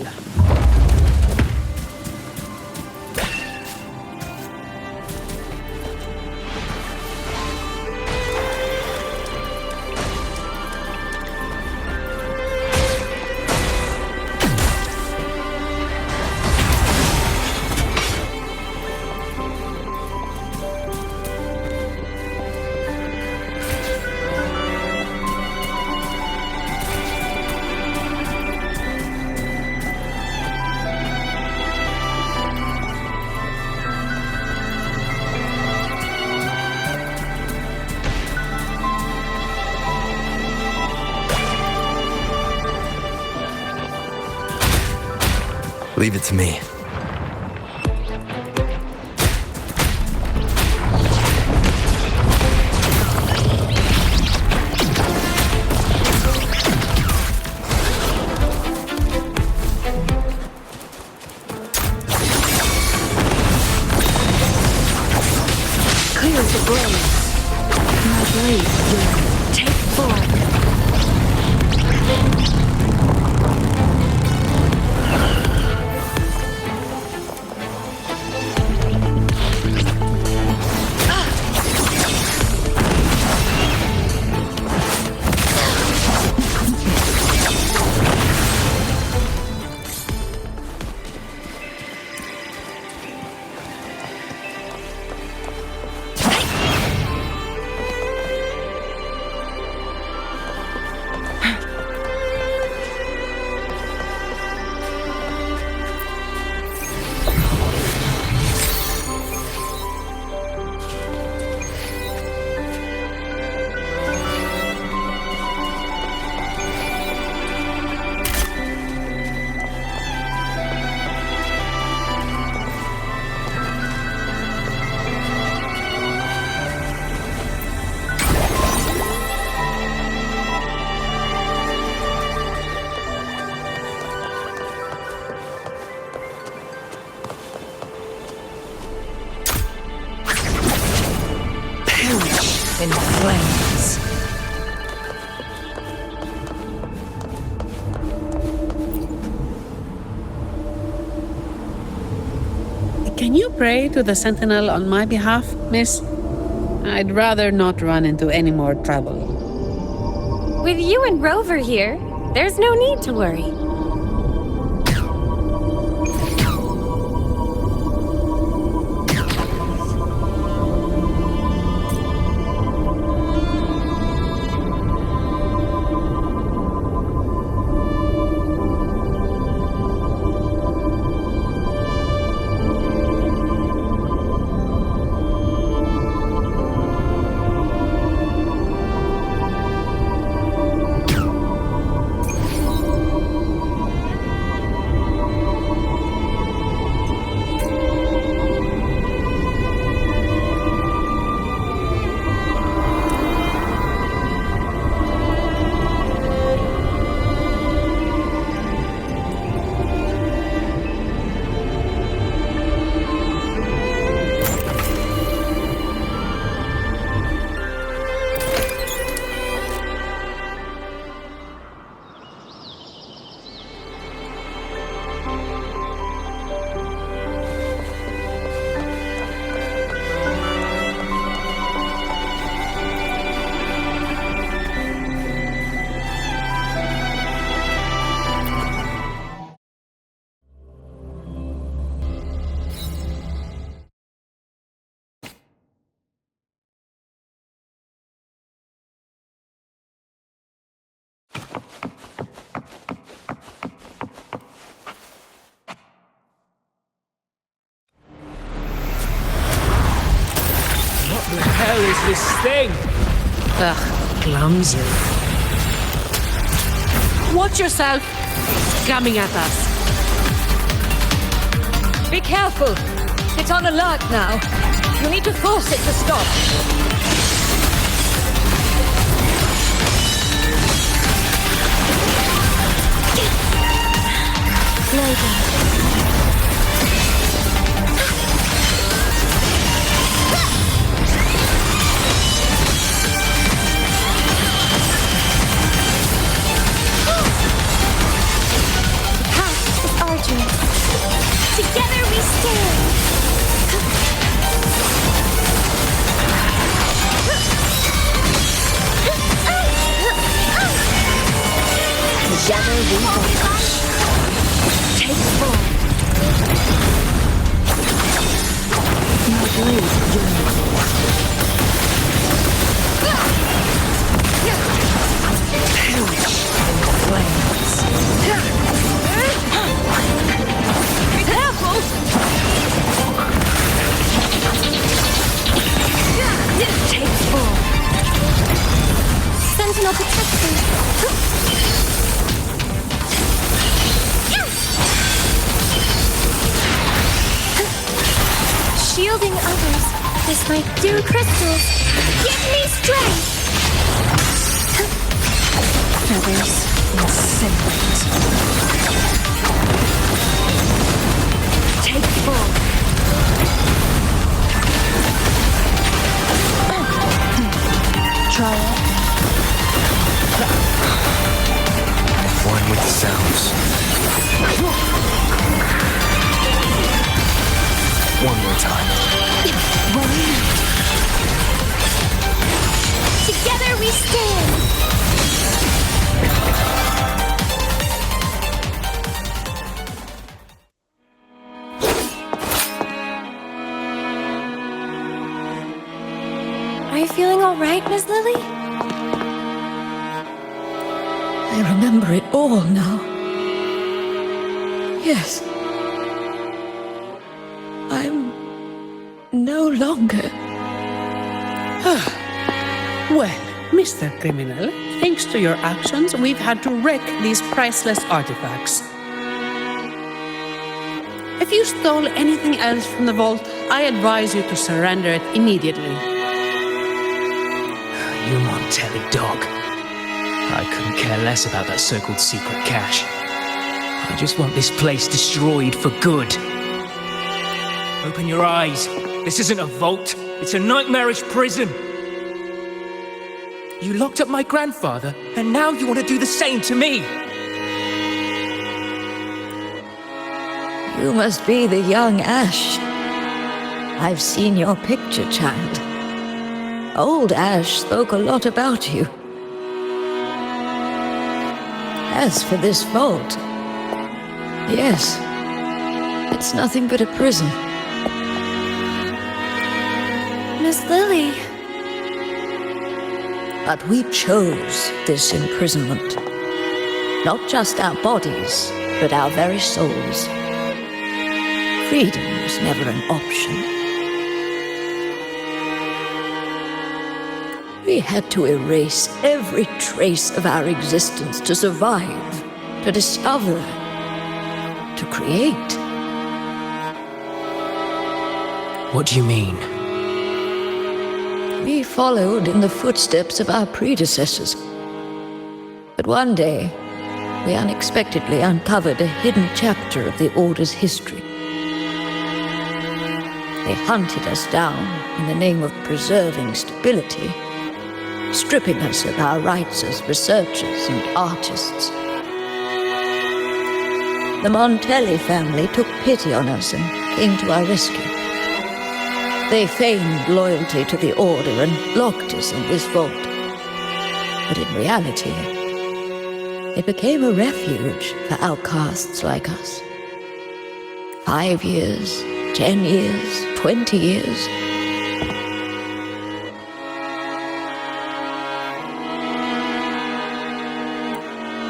Leave it to me. Clear the blaze. My blade will take form. In flames. Can you pray to the Sentinel on my behalf, miss? I'd rather not run into any more trouble. With you and Rover here, there's no need to worry. this thing? Ugh, clumsy. Watch yourself! It's coming at us. Be careful! It's on alert now. You need to force it to stop. Together we stand! Together we push. Take form. My blade yearns. Perish in flames. Be careful! Take form. Sentinel protection. Shielding others. This might do crystals. Give me strength! Feathers incinerate. Take form. Try it. One with the sounds. One more time. Together we stand! Are you feeling all right, Miss Lily? I remember it all now. Yes. I'm no longer. Well, Mr. Criminal, thanks to your actions, we've had to wreck these priceless artifacts. If you stole anything else from the vault, I advise you to surrender it immediately. You Montelli dog. I couldn't care less about that so-called secret cache. I just want this place destroyed for good. Open your eyes. This isn't a vault. It's a nightmarish prison. You locked up my grandfather, and now you want to do the same to me. You must be the young Ash. I've seen your picture, child. Old Ash spoke a lot about you. As for this vault, yes, it's nothing but a prison. Miss Lily. But we chose this imprisonment. Not just our bodies, but our very souls. Freedom was never an option. We had to erase every trace of our existence to survive, to discover, to create. What do you mean? We followed in the footsteps of our predecessors. But one day, we unexpectedly uncovered a hidden chapter of the Order's history. They hunted us down in the name of preserving stability, stripping us of our rights as researchers and artists. The Montelli family took pity on us and came to our rescue. They feigned loyalty to the Order and locked us in this vault. But in reality, it became a refuge for outcasts like us. 5 years, 10 years, 20 years.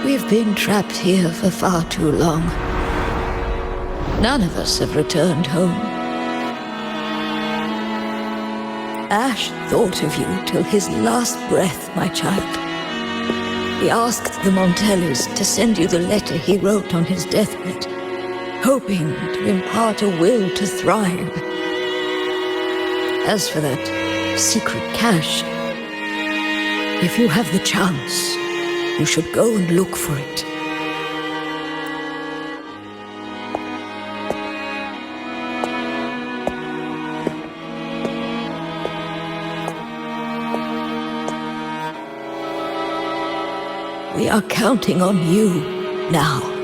We've been trapped here for far too long. None of us have returned home. Ash thought of you till his last breath, my child. He asked the Montellis to send you the letter he wrote on his deathbed, hoping to impart a will to thrive. As for that secret cache, if you have the chance, you should go and look for it. We are counting on you now.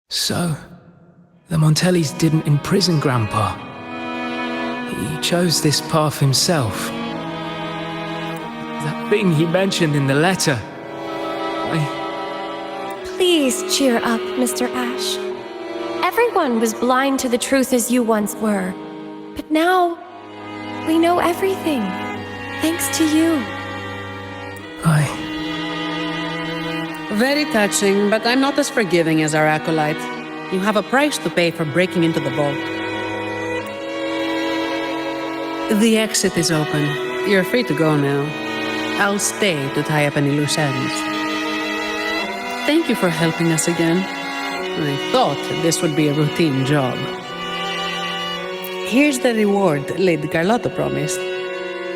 So, the Montellis didn't imprison Grandpa. He chose this path himself. That thing he mentioned in the letter. Please cheer up, Mr. Ash. Everyone was blind to the truth as you once were. But now, we know everything. Thanks to you. Very touching, but I'm not as forgiving as our acolyte. You have a price to pay for breaking into the vault. The exit is open. You're free to go now. I'll stay to tie up any loose ends. Thank you for helping us again. I thought this would be a routine job. Here's the reward Lady Carlotta promised.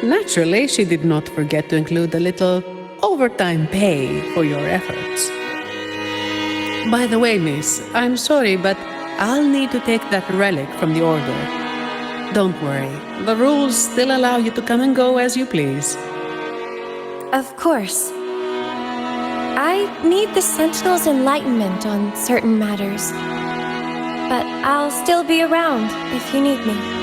Naturally, she did not forget to include a little overtime pay for your efforts. By the way, miss, I'm sorry, but I'll need to take that relic from the Order. Don't worry, the rules still allow you to come and go as you please. Of course. I need the Sentinel's enlightenment on certain matters. But I'll still be around if you need me.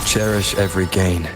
Cherish every gain.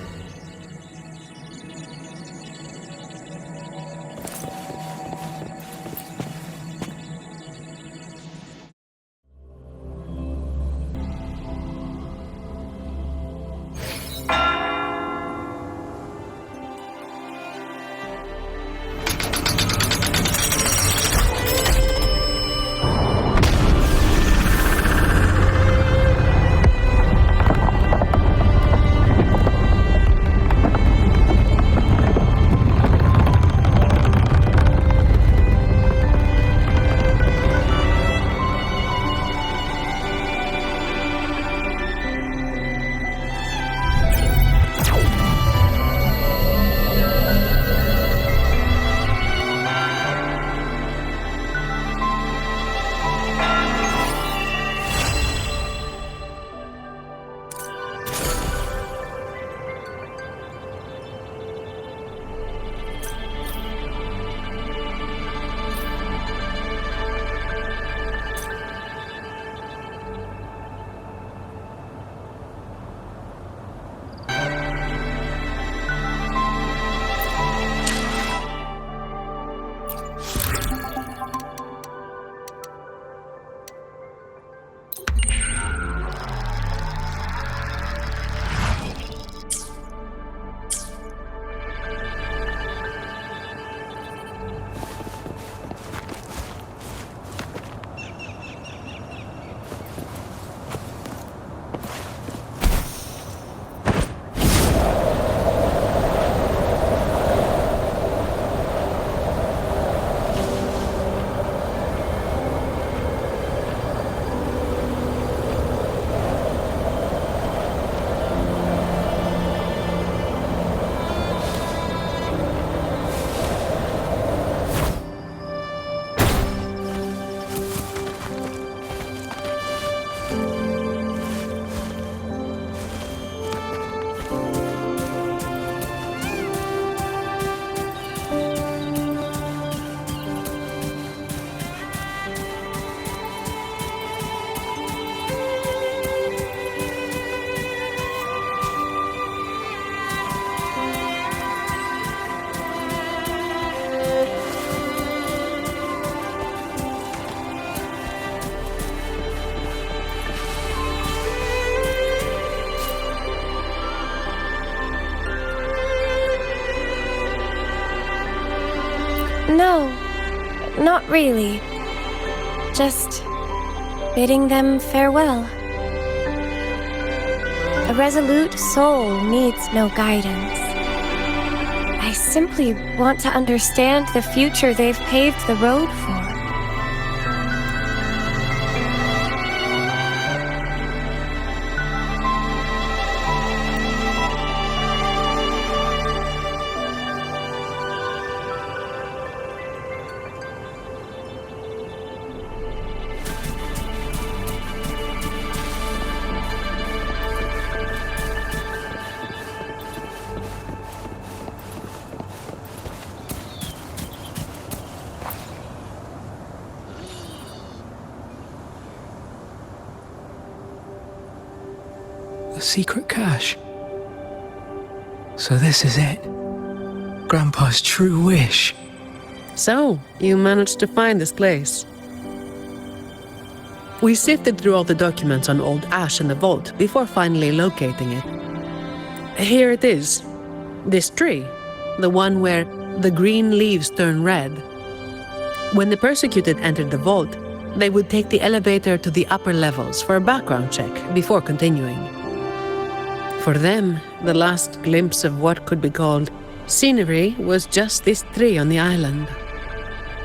No, not really. Just bidding them farewell. A resolute soul needs no guidance. I simply want to understand the future they've paved the road for. The secret cache. So this is it. Grandpa's true wish. So, you managed to find this place. We sifted through all the documents on old Ash in the vault before finally locating it. Here it is. This tree. The one where the green leaves turn red. When the persecuted entered the vault, they would take the elevator to the upper levels for a background check before continuing. For them, the last glimpse of what could be called scenery was just this tree on the island.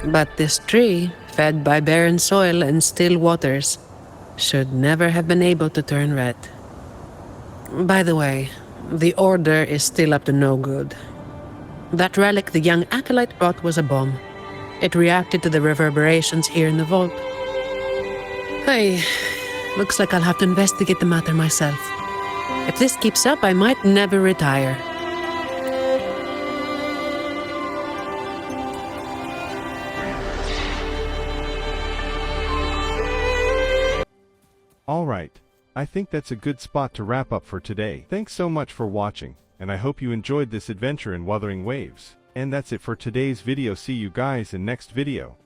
But this tree, fed by barren soil and still waters, should never have been able to turn red. By the way, the Order is still up to no good. That relic the young acolyte brought was a bomb. It reacted to the reverberations here in the vault. Hey, looks like I'll have to investigate the matter myself. If this keeps up, I might never retire. Alright, I think that's a good spot to wrap up for today. Thanks so much for watching, and I hope you enjoyed this adventure in Wuthering Waves. And that's it for today's video. See you guys in next video.